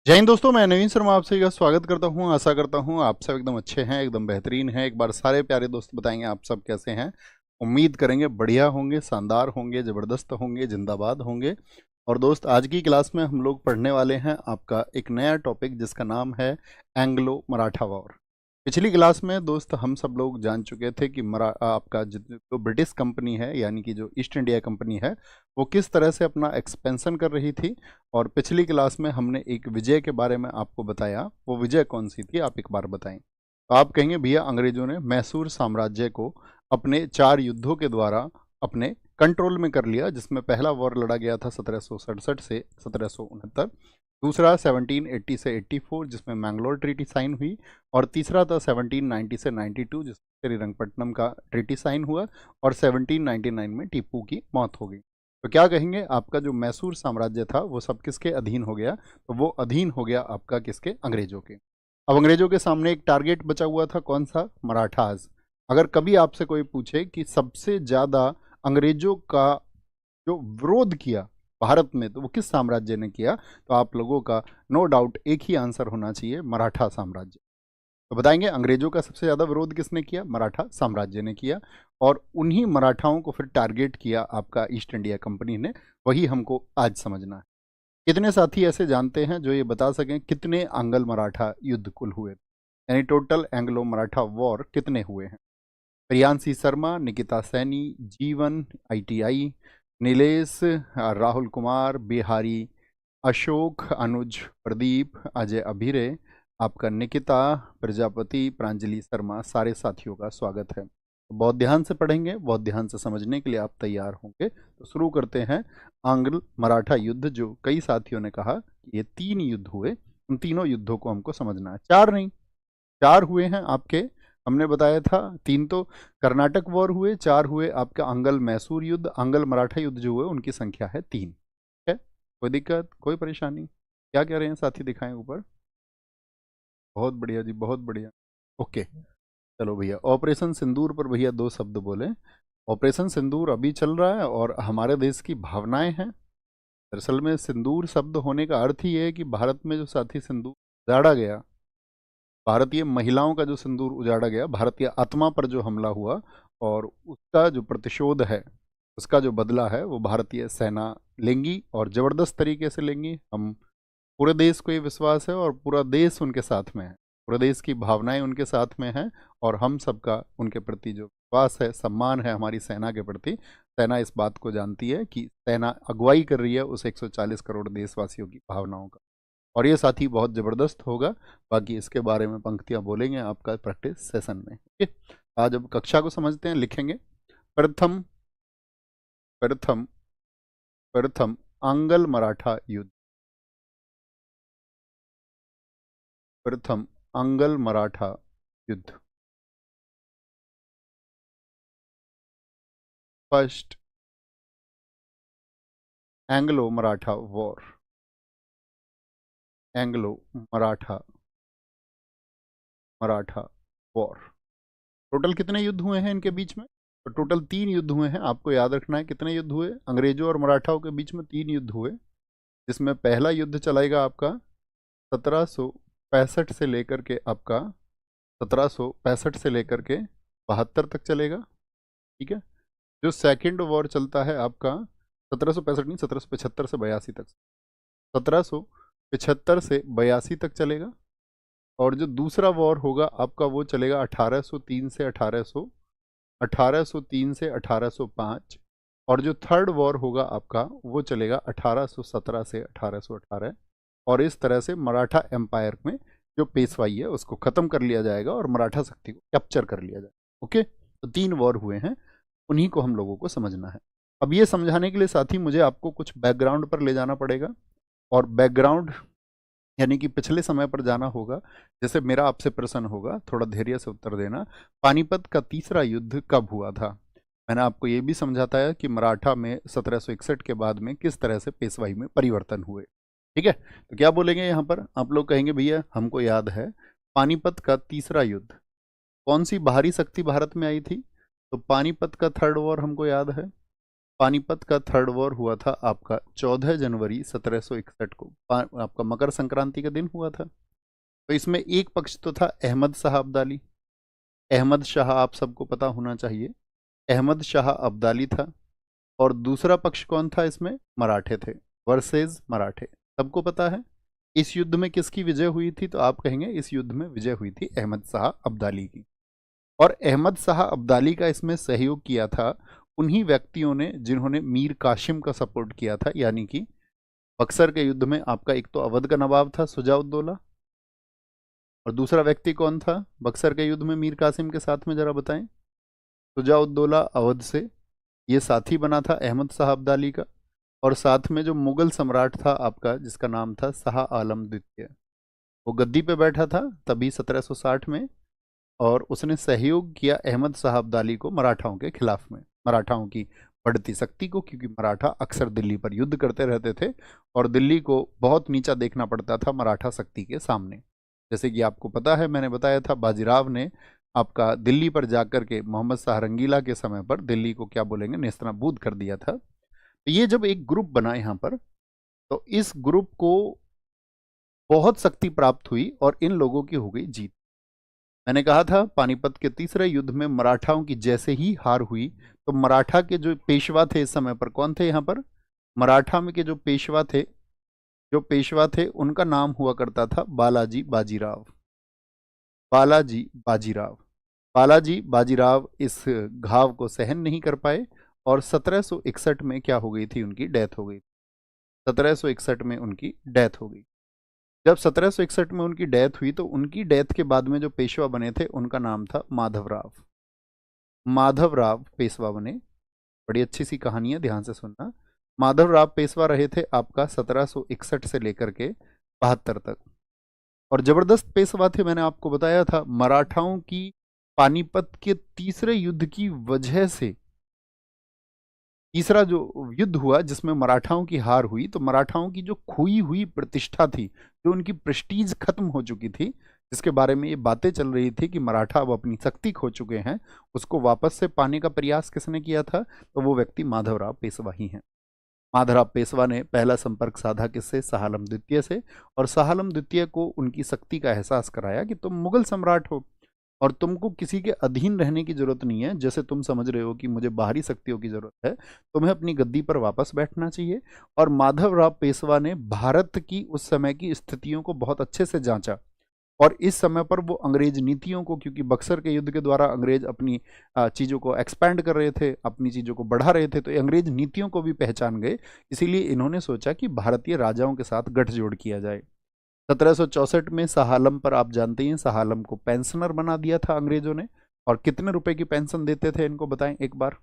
जय हिंद दोस्तों, मैं नवीन शर्मा आपसे का स्वागत करता हूं। आशा करता हूं आप सब एकदम अच्छे हैं, एकदम बेहतरीन हैं। एक बार सारे प्यारे दोस्त बताएंगे आप सब कैसे हैं। उम्मीद करेंगे बढ़िया होंगे, शानदार होंगे, ज़बरदस्त होंगे, जिंदाबाद होंगे। और दोस्त, आज की क्लास में हम लोग पढ़ने वाले हैं आपका एक नया टॉपिक जिसका नाम है एंग्लो मराठा वॉर। पिछली क्लास में दोस्त हम सब लोग जान चुके थे कि आपका जो ब्रिटिश कंपनी है, यानी कि जो ईस्ट इंडिया कंपनी है, वो किस तरह से अपना एक्सपेंशन कर रही थी। और पिछली क्लास में हमने एक विजय के बारे में आपको बताया। वो विजय कौन सी थी, आप एक बार बताएं। तो आप कहेंगे भैया, अंग्रेजों ने मैसूर साम्राज्य को अपने 4 युद्धों के द्वारा अपने कंट्रोल में कर लिया, जिसमें पहला वॉर लड़ा गया था 1767 से 1769। दूसरा 1780 से 84, जिसमें मैंगलोर ट्रीटी साइन हुई। और तीसरा था 1790 से 92, जिसमें श्रीरंगपट्टनम का ट्रीटी साइन हुआ। और 1799 में टीपू की मौत हो गई। तो क्या कहेंगे, आपका जो मैसूर साम्राज्य था वो सब किसके अधीन हो गया? तो वो अधीन हो गया आपका किसके? अंग्रेजों के। अब अंग्रेजों के सामने एक टारगेट बचा हुआ था, कौन सा? मराठास। अगर कभी आपसे कोई पूछे कि सबसे ज्यादा अंग्रेजों का जो विरोध किया भारत में, तो वो किस साम्राज्य ने किया, तो आप लोगों का नो डाउट एक ही आंसर होना चाहिए, मराठा साम्राज्य। तो बताएंगे अंग्रेजों का सबसे ज्यादा विरोध किसने किया? मराठा साम्राज्य ने किया। और उन्हीं मराठाओं को फिर टारगेट किया आपका ईस्ट इंडिया कंपनी ने। वही हमको आज समझना है। कितने साथी ऐसे जानते हैं जो ये बता सकें कितने आंग्ल मराठा युद्ध कुल हुए, यानी टोटल एंग्लो मराठा वॉर कितने हुए हैं? प्रियांशी शर्मा, निकिता सैनी, जीवन, आईटीआई, नीलेश, राहुल कुमार, बिहारी, अशोक, अनुज, प्रदीप, अजय अभिरे, आपका निकिता, प्रजापति, प्रांजलि शर्मा, सारे साथियों का स्वागत है। तो बहुत ध्यान से पढ़ेंगे, बहुत ध्यान से समझने के लिए आप तैयार होंगे। तो शुरू करते हैं। आंग्ल मराठा युद्ध, जो कई साथियों ने कहा कि ये 3 युद्ध हुए, उन तीनों युद्धों को हमको समझना है। 4 नहीं, 4 हुए हैं आपके। हमने बताया था 3 तो कर्नाटक वॉर हुए, 4 हुए आपका आंग्ल मैसूर युद्ध। आंग्ल मराठा युद्ध जो हुए उनकी संख्या है 3। ठीक है, कोई दिक्कत, कोई परेशानी? क्या कह रहे हैं साथी, दिखाएं ऊपर। बहुत बढ़िया जी, बहुत बढ़िया। ओके, चलो भैया, ऑपरेशन सिंदूर पर भैया 2 शब्द बोले। ऑपरेशन सिंदूर अभी चल रहा है और हमारे देश की भावनाएं हैं। दरअसल में सिंदूर शब्द होने का अर्थ ही है कि भारत में जो साथी सिंदूर उजाड़ा गया, भारतीय महिलाओं का जो सिंदूर उजाड़ा गया, भारतीय आत्मा पर जो हमला हुआ, और उसका जो प्रतिशोध है, उसका जो बदला है, वो भारतीय सेना लेंगी और ज़बरदस्त तरीके से लेंगी। हम पूरे देश को ये विश्वास है और पूरा देश उनके साथ में है। पूरे देश की भावनाएं उनके साथ में हैं। और हम सबका उनके प्रति जो विश्वास है, सम्मान है हमारी सेना के प्रति। सेना इस बात को जानती है कि सेना अगुवाई कर रही है उस 140 करोड़ देशवासियों की भावनाओं का। और ये साथी बहुत ज़बरदस्त होगा। बाकी इसके बारे में पंक्तियाँ बोलेंगे आपका प्रैक्टिस सेशन में। ओके, आज अब कक्षा को समझते हैं, लिखेंगे। प्रथम प्रथम प्रथम आंग्ल मराठा युद्ध। प्रथम आंग्ल मराठा युद्ध। First Anglo Maratha war. Anglo Maratha Maratha war. Total कितने युद्ध हुए हैं इनके बीच में? तो टोटल 3 युद्ध हुए हैं। आपको याद रखना है कितने युद्ध हुए अंग्रेजों और मराठाओं के बीच में? 3 युद्ध हुए, जिसमें पहला युद्ध चलाएगा आपका 1765 से लेकर के आपका 1765 से लेकर के 72 तक चलेगा। ठीक है। जो सेकंड वॉर चलता है आपका 1765 नहीं, 1775 से 82 तक, 1775 से 82 तक चलेगा। और जो दूसरा वॉर होगा आपका वो चलेगा 1803 से 1803 से 1805। और जो थर्ड वॉर होगा आपका वो चलेगा 1817 से 1818। और इस तरह से मराठा एम्पायर में जो पेशवाई है उसको खत्म कर लिया जाएगा और मराठा शक्ति को कैप्चर कर लिया जाएगा। ओके, तो 3 वॉर हुए हैं, उन्हीं को हम लोगों को समझना है। अब ये समझाने के लिए साथी मुझे आपको कुछ बैकग्राउंड पर ले जाना पड़ेगा। और बैकग्राउंड यानी कि पिछले समय पर जाना होगा। जैसे मेरा आपसे प्रश्न होगा, थोड़ा धैर्य से उत्तर देना। पानीपत का तीसरा युद्ध कब हुआ था? मैंने आपको ये भी समझाता है कि मराठा में 1761 के बाद में किस तरह से पेशवाई में परिवर्तन हुए। ठीक है, तो क्या बोलेंगे यहाँ पर? आप लोग कहेंगे भैया हमको याद है पानीपत का तीसरा युद्ध, कौन सी बाहरी शक्ति भारत में आई थी? तो पानीपत का थर्ड वॉर हमको याद है। पानीपत का थर्ड वॉर हुआ था आपका 14 जनवरी 1761 को, आपका मकर संक्रांति का दिन हुआ था। तो इसमें एक पक्ष तो था अहमद शाह अब्दाली। अहमद शाह आप सबको पता होना चाहिए, अहमद शाह अब्दाली था। और दूसरा पक्ष कौन था इसमें? मराठे थे, वर्सेस मराठे। सबको पता है इस युद्ध में किसकी विजय हुई थी? तो आप कहेंगे इस युद्ध में विजय हुई थी अहमद शाह अब्दाली की। और अहमद शाह अब्दाली का इसमें सहयोग किया था उन्हीं व्यक्तियों ने जिन्होंने मीर कासिम का सपोर्ट किया था, यानी कि बक्सर के युद्ध में आपका एक तो अवध का नवाब था सुजाउद्दौला, और दूसरा व्यक्ति कौन था बक्सर के युद्ध में मीर कासिम के साथ में, जरा बताएं। सुजाउद्दौला अवध से ये साथी बना था अहमद शाह अब्दाली का। और साथ में जो मुगल सम्राट था आपका, जिसका नाम था शाह आलम द्वितीय, वो गद्दी पे बैठा था तभी 1760 में, और उसने सहयोग किया अहमद शाह अब्दाली को मराठाओं के खिलाफ में, मराठाओं की बढ़ती शक्ति को, क्योंकि मराठा अक्सर दिल्ली पर युद्ध करते रहते थे और दिल्ली को बहुत नीचा देखना पड़ता था मराठा शक्ति के सामने। जैसे कि आपको पता है, मैंने बताया था बाजीराव ने आपका दिल्ली पर जाकर के मोहम्मद शाह रंगीला के समय पर दिल्ली को क्या बोलेंगे, नेस्तनाबूद कर दिया था। तो ये जब एक ग्रुप बना यहाँ पर, तो इस ग्रुप को बहुत शक्ति प्राप्त हुई और इन लोगों की हो गई जीत। मैंने कहा था पानीपत के तीसरे युद्ध में मराठाओं की जैसे ही हार हुई, तो मराठा के जो पेशवा थे इस समय पर, कौन थे यहाँ पर? मराठा में के जो पेशवा थे उनका नाम हुआ करता था बालाजी बाजीराव। बालाजी बाजीराव। बालाजी बाजीराव इस घाव को सहन नहीं कर पाए और 1761 में क्या हो गई थी, उनकी डेथ हो गई। 1761 में उनकी डेथ हो गई। जब 1761 में उनकी डेथ हुई, तो उनकी डेथ के बाद में जो पेशवा बने थे उनका नाम था माधवराव। माधवराव पेशवा बने। बड़ी अच्छी सी कहानी है, ध्यान से सुनना। माधवराव पेशवा रहे थे आपका 1761 से लेकर के 72 तक, और जबरदस्त पेशवा थे। मैंने आपको बताया था मराठाओं की पानीपत के तीसरे युद्ध की वजह से, तीसरा जो युद्ध हुआ जिसमें मराठाओं की हार हुई, तो मराठाओं की जो खोई हुई प्रतिष्ठा थी, जो उनकी प्रेस्टीज खत्म हो चुकी थी, जिसके बारे में ये बातें चल रही थी कि मराठा अब अपनी शक्ति खो चुके हैं, उसको वापस से पाने का प्रयास किसने किया था? तो वो व्यक्ति माधवराव पेशवा ही हैं। माधवराव पेशवा ने पहला संपर्क साधा किससे? शाह आलम द्वितीय से, और शाह आलम द्वितीय को उनकी शक्ति का एहसास कराया कि तुम मुगल सम्राट हो और तुमको किसी के अधीन रहने की जरूरत नहीं है। जैसे तुम समझ रहे हो कि मुझे बाहरी शक्तियों की जरूरत है, तुम्हें अपनी गद्दी पर वापस बैठना चाहिए। और माधवराव पेशवा ने भारत की उस समय की स्थितियों को बहुत अच्छे से जांचा, और इस समय पर वो अंग्रेज नीतियों को, क्योंकि बक्सर के युद्ध के द्वारा अंग्रेज अपनी चीज़ों को एक्सपैंड कर रहे थे, अपनी चीज़ों को बढ़ा रहे थे, तो अंग्रेज नीतियों को भी पहचान गए। इसीलिए इन्होंने सोचा कि भारतीय राजाओं के साथ गठजोड़ किया जाए। 1764 में शाह आलम पर आप जानते हैं, शाह आलम को पेंशनर बना दिया था अंग्रेजों ने। और कितने रुपए की पेंशन देते थे इनको बताएं एक बार?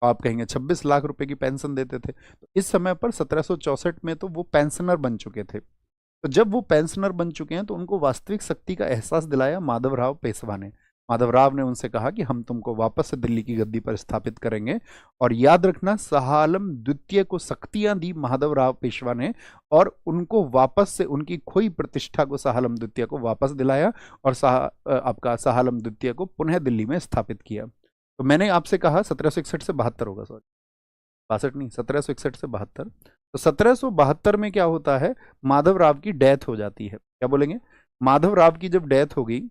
आप कहेंगे 26 लाख रुपए की पेंशन देते थे। तो इस समय पर 1764 में तो वो पेंशनर बन चुके थे। तो जब वो पेंशनर बन चुके हैं, तो उनको वास्तविक शक्ति का एहसास दिलाया माधवराव पेशवा ने। माधवराव ने उनसे कहा कि हम तुमको वापस से दिल्ली की गद्दी पर स्थापित करेंगे। और याद रखना, शाह आलम द्वितीय को शक्तियां दी माधवराव पेशवा ने, और उनको वापस से उनकी खोई प्रतिष्ठा को शाह आलम द्वितीय को वापस दिलाया, और शाह आलम द्वितीय को पुनः दिल्ली में स्थापित किया। तो मैंने आपसे कहा 1761 से 72 होगा, सॉरी 62 नहीं, 1761 से 72। तो 1772 में क्या होता है, माधवराव की डेथ हो जाती है। क्या बोलेंगे? माधवराव की जब डेथ हो गई,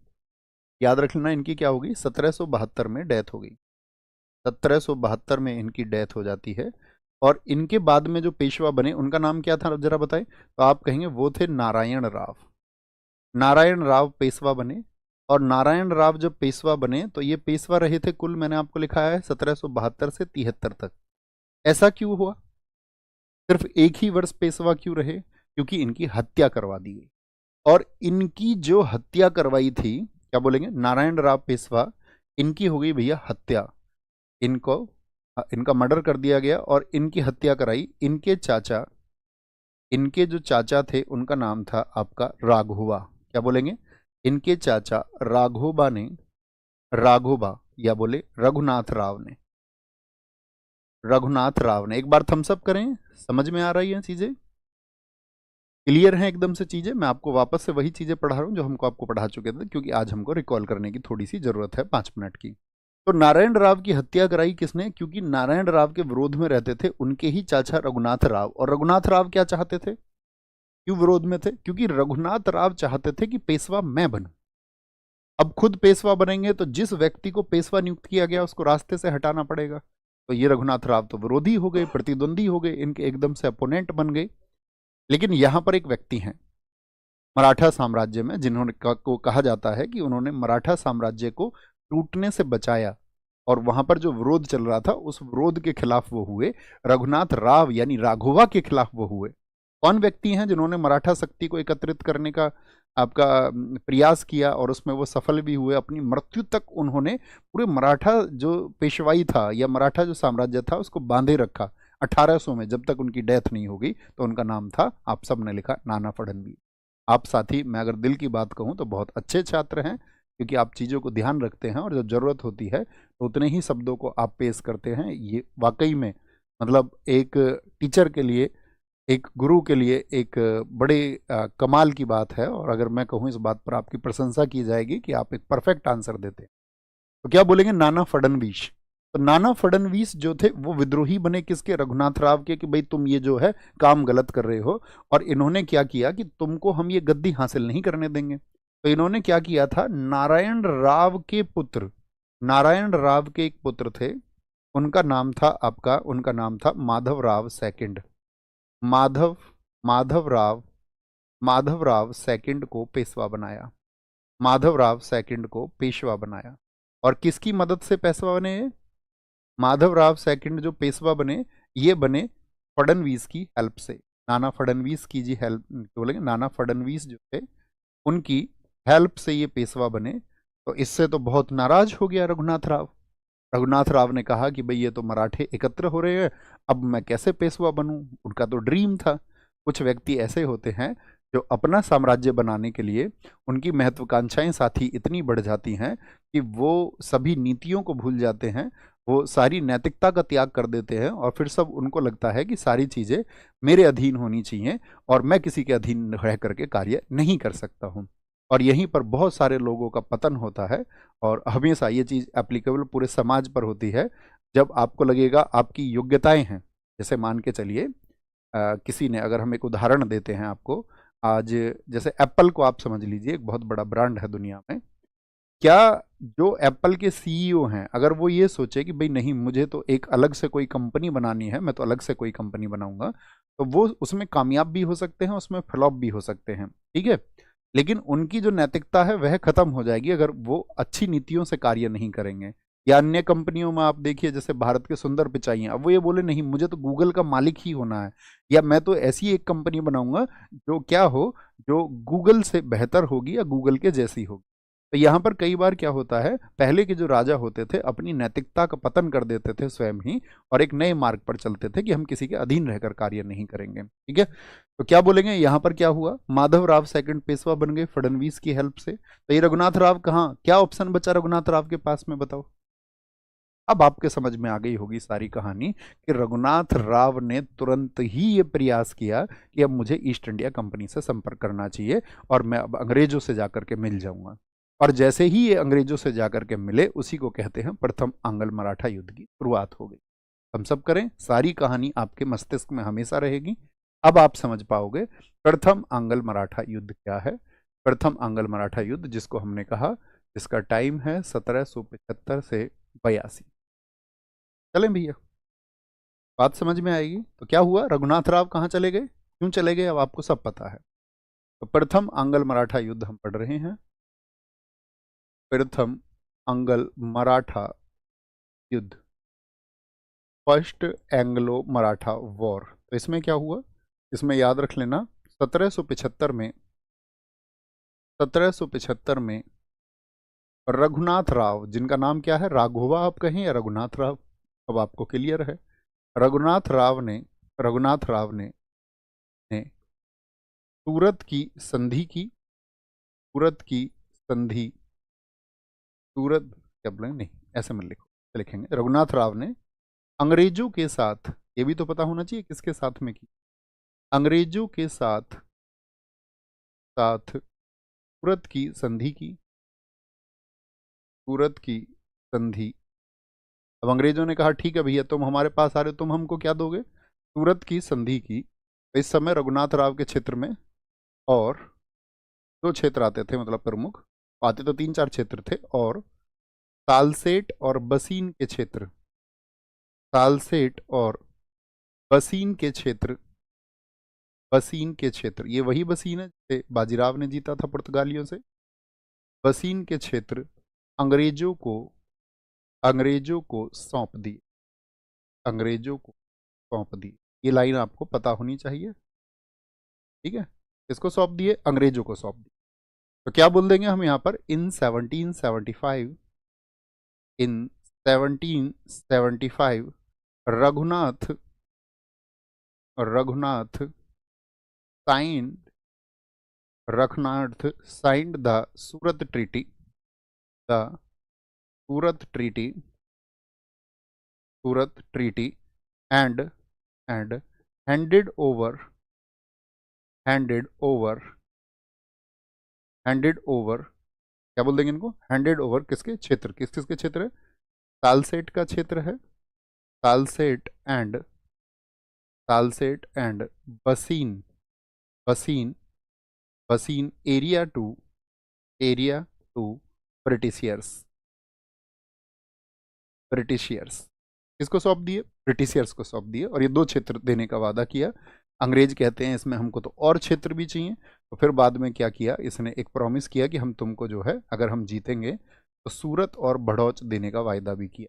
याद रख लेना इनकी क्या होगी, 1772 में डेथ हो गई। 1772 में इनकी डेथ हो जाती है। और इनके बाद में जो पेशवा बने उनका नाम क्या था जरा बताएं? तो आप कहेंगे वो थे नारायण राव। नारायण राव पेशवा बने। और नारायण राव जब पेशवा बने, तो ये पेशवा रहे थे कुल, मैंने आपको लिखा है 1772 से 73 तक। ऐसा क्यों हुआ? सिर्फ एक ही वर्ष पेशवा क्यों रहे? क्योंकि इनकी हत्या करवा दी गई। और इनकी जो हत्या करवाई थी, क्या बोलेंगे, नारायण राव पेशवा, इनकी हो गई भैया हत्या। इनको इनका मर्डर कर दिया गया और इनकी हत्या कराई इनके चाचा। इनके जो चाचा थे उनका नाम था आपका राघोबा। क्या बोलेंगे? इनके चाचा राघोबा ने, राघोबा या बोले रघुनाथ राव ने, रघुनाथ राव ने, एक बार थम्सअप करें, समझ में आ रही है चीजें? क्लियर हैं एकदम से चीजें? मैं आपको वापस से वही चीजें पढ़ा रहा हूं जो हमको आपको पढ़ा चुके थे, क्योंकि आज हमको रिकॉल करने की थोड़ी सी जरूरत है 5 मिनट की। तो नारायण राव की हत्या कराई किसने? क्योंकि नारायण राव के विरोध में रहते थे उनके ही चाचा रघुनाथ राव, और रघुनाथ राव क्या चाहते थे, क्यों विरोध में थे? क्योंकि रघुनाथ राव चाहते थे कि पेशवा मैं बनूं। अब खुद पेशवा बनेंगे तो जिस व्यक्ति को पेशवा नियुक्त किया गया उसको रास्ते से हटाना पड़ेगा। तो ये रघुनाथ राव तो विरोधी हो गए, प्रतिद्वंदी हो गए, इनके एकदम से अपोनेंट बन गए। लेकिन यहां पर एक व्यक्ति हैं मराठा साम्राज्य में जिन्होंने को कहा जाता है कि उन्होंने मराठा साम्राज्य को टूटने से बचाया, और वहां पर जो विरोध चल रहा था उस विरोध के खिलाफ वो हुए, रघुनाथ राव यानी राघोवा के खिलाफ वो हुए। कौन व्यक्ति हैं जिन्होंने मराठा शक्ति को एकत्रित करने का आपका प्रयास किया और उसमें वो सफल भी हुए? अपनी मृत्यु तक उन्होंने पूरे मराठा जो पेशवाई था या मराठा जो साम्राज्य था उसको बांधे रखा। 1800 में जब तक उनकी डेथ नहीं होगी, तो उनका नाम था, आप सब ने लिखा, नाना फडणवीस। आप साथी, मैं अगर दिल की बात कहूँ तो बहुत अच्छे छात्र हैं, क्योंकि आप चीज़ों को ध्यान रखते हैं और जब ज़रूरत होती है तो उतने ही शब्दों को आप पेश करते हैं। ये वाकई में मतलब एक टीचर के लिए, एक गुरु के लिए एक बड़े कमाल की बात है। और अगर मैं कहूँ इस बात पर आपकी प्रशंसा की जाएगी कि आप एक परफेक्ट आंसर देते हैं। तो क्या बोलेंगे? नाना फडणवीस। तो नाना फडणवीस जो थे वो विद्रोही बने किसके? रघुनाथ राव के, कि भाई तुम ये जो है काम गलत कर रहे हो, और इन्होंने क्या किया कि तुमको हम ये गद्दी हासिल नहीं करने देंगे। तो इन्होंने क्या किया था, नारायण राव के पुत्र, नारायण राव के एक पुत्र थे, उनका नाम था आपका, उनका नाम था माधव राव सेकंड। माधव माधव राव माधव राव सेकंड को पेशवा बनाया, माधव राव सेकंड को पेशवा बनाया। और किसकी मदद से पेशवा बने ये? माधव राव सेकंड जो पेशवा बने, ये बने फडणवीस की हेल्प से। नाना फडणवीस की जी हेल्प बोलेंगे, नाना फडणवीस जो थे उनकी हेल्प से ये पेशवा बने। तो इससे तो बहुत नाराज हो गया रघुनाथ राव। रघुनाथ राव ने कहा कि भाई ये तो मराठे एकत्र हो रहे हैं, अब मैं कैसे पेशवा बनूं? उनका तो ड्रीम था। कुछ व्यक्ति ऐसे होते हैं जो अपना साम्राज्य बनाने के लिए उनकी महत्वाकांक्षाएं साथ ही इतनी बढ़ जाती हैं कि वो सभी नीतियों को भूल जाते हैं, वो सारी नैतिकता का त्याग कर देते हैं, और फिर सब उनको लगता है कि सारी चीज़ें मेरे अधीन होनी चाहिए और मैं किसी के अधीन रह करके कार्य नहीं कर सकता हूँ। और यहीं पर बहुत सारे लोगों का पतन होता है। और हमेशा ये चीज़ एप्लीकेबल पूरे समाज पर होती है। जब आपको लगेगा आपकी योग्यताएं हैं, जैसे मान के चलिए किसी ने, अगर हम एक उदाहरण देते हैं आपको, आज जैसे एप्पल को आप समझ लीजिए, एक बहुत बड़ा ब्रांड है दुनिया में। क्या जो एप्पल के सीईओ हैं, अगर वो ये सोचे कि भाई नहीं, मुझे तो एक अलग से कोई कंपनी बनानी है, मैं तो अलग से कोई कंपनी बनाऊंगा, तो वो उसमें कामयाब भी हो सकते हैं, उसमें फ्लॉप भी हो सकते हैं, ठीक है। लेकिन उनकी जो नैतिकता है वह खत्म हो जाएगी अगर वो अच्छी नीतियों से कार्य नहीं करेंगे। या अन्य कंपनियों में आप देखिए, जैसे भारत के सुंदर पिचाई, अब वो ये बोले नहीं, मुझे तो गूगल का मालिक ही होना है, या मैं तो ऐसी एक कंपनी बनाऊंगा जो क्या हो, जो गूगल से बेहतर होगी या गूगल के जैसी होगी। तो यहाँ पर कई बार क्या होता है, पहले के जो राजा होते थे अपनी नैतिकता का पतन कर देते थे स्वयं ही, और एक नए मार्ग पर चलते थे कि हम किसी के अधीन रहकर कार्य नहीं करेंगे, ठीक है। तो क्या बोलेंगे, यहाँ पर क्या हुआ, माधव राव सेकंड पेशवा बन गए फडणवीस की हेल्प से। तो ये रघुनाथ राव कहाँ, क्या ऑप्शन बचा रघुनाथ राव के पास में, बताओ। अब आपके समझ में आ गई होगी सारी कहानी कि रघुनाथ राव ने तुरंत ही ये प्रयास किया कि अब मुझे ईस्ट इंडिया कंपनी से संपर्क करना चाहिए और मैं अब अंग्रेजों से जाकर के मिल जाऊंगा। और जैसे ही ये अंग्रेजों से जाकर के मिले, उसी को कहते हैं प्रथम आंग्ल मराठा युद्ध की शुरुआत हो गई। हम सब करें, सारी कहानी आपके मस्तिष्क में हमेशा रहेगी। अब आप समझ पाओगे प्रथम आंग्ल मराठा युद्ध क्या है। प्रथम आंग्ल मराठा युद्ध, जिसको हमने कहा, जिसका टाइम है 1775 से 82। चलें भैया, बात समझ में आएगी। तो क्या हुआ, रघुनाथ राव कहाँ चले गए, क्यों चले गए, अब आपको सब पता है। तो प्रथम आंग्ल मराठा युद्ध हम पढ़ रहे हैं। प्रथम आंग्ल मराठा युद्ध, फर्स्ट एंग्लो मराठा वॉर। तो इसमें क्या हुआ, इसमें याद रख लेना, 1775 में रघुनाथ राव, जिनका नाम क्या है, राघोवा आप कहें या रघुनाथ राव, अब आपको क्लियर है। रघुनाथ राव ने सूरत की संधि की, सूरत की संधि, सूरत क्या बोले, नहीं ऐसे मत लिखो, लिखेंगे रघुनाथ राव ने अंग्रेजों के साथ, ये भी तो पता होना चाहिए किसके साथ में की, अंग्रेजों के साथ साथ सूरत की संधि की, सूरत की संधि अब अंग्रेजों ने कहा ठीक है भैया, तुम हमारे पास आ रहे हो, तुम हमको क्या दोगे? सूरत की संधि की। इस समय रघुनाथ राव के क्षेत्र में और दो क्षेत्र आते थे, मतलब प्रमुख आते तो 3-4 क्षेत्र थे, और तालसेट और बसीन के क्षेत्र, तालसेट और बसीन के क्षेत्र, बसीन के क्षेत्र, ये वही बसीन है जिसे बाजीराव ने जीता था पुर्तगालियों से। बसीन के क्षेत्र अंग्रेजों को सौंप दिए, अंग्रेजों को सौंप दिए। ये लाइन आपको पता होनी चाहिए, ठीक है। इसको सौंप दिए, अंग्रेजों को सौंप दिए। तो क्या बोल देंगे हम यहाँ पर? इन 1775, इन 1775 Raghunath Raghunath signed Raghunath signed the Surat treaty, the Surat treaty, Surat treaty and and handed over handed over handed over, क्या बोल देंगे इनको? हैंडेड ओवर किसके क्षेत्र, किस किसके क्षेत्र है? तालसेट का क्षेत्र है, तालसेट एंड बसीन, बसीन बसीन एरिया टू ब्रिटिशियर्स, ब्रिटिशियर्स किसको सौंप दिए? ब्रिटिशियर्स को सौंप दिए। और ये 2 क्षेत्र देने का वादा किया। अंग्रेज कहते हैं इसमें हमको तो और क्षेत्र भी चाहिए। तो फिर बाद में क्या किया, इसने एक प्रॉमिस किया कि हम तुमको जो है, अगर हम जीतेंगे तो सूरत और भड़ौच देने का वायदा भी किया।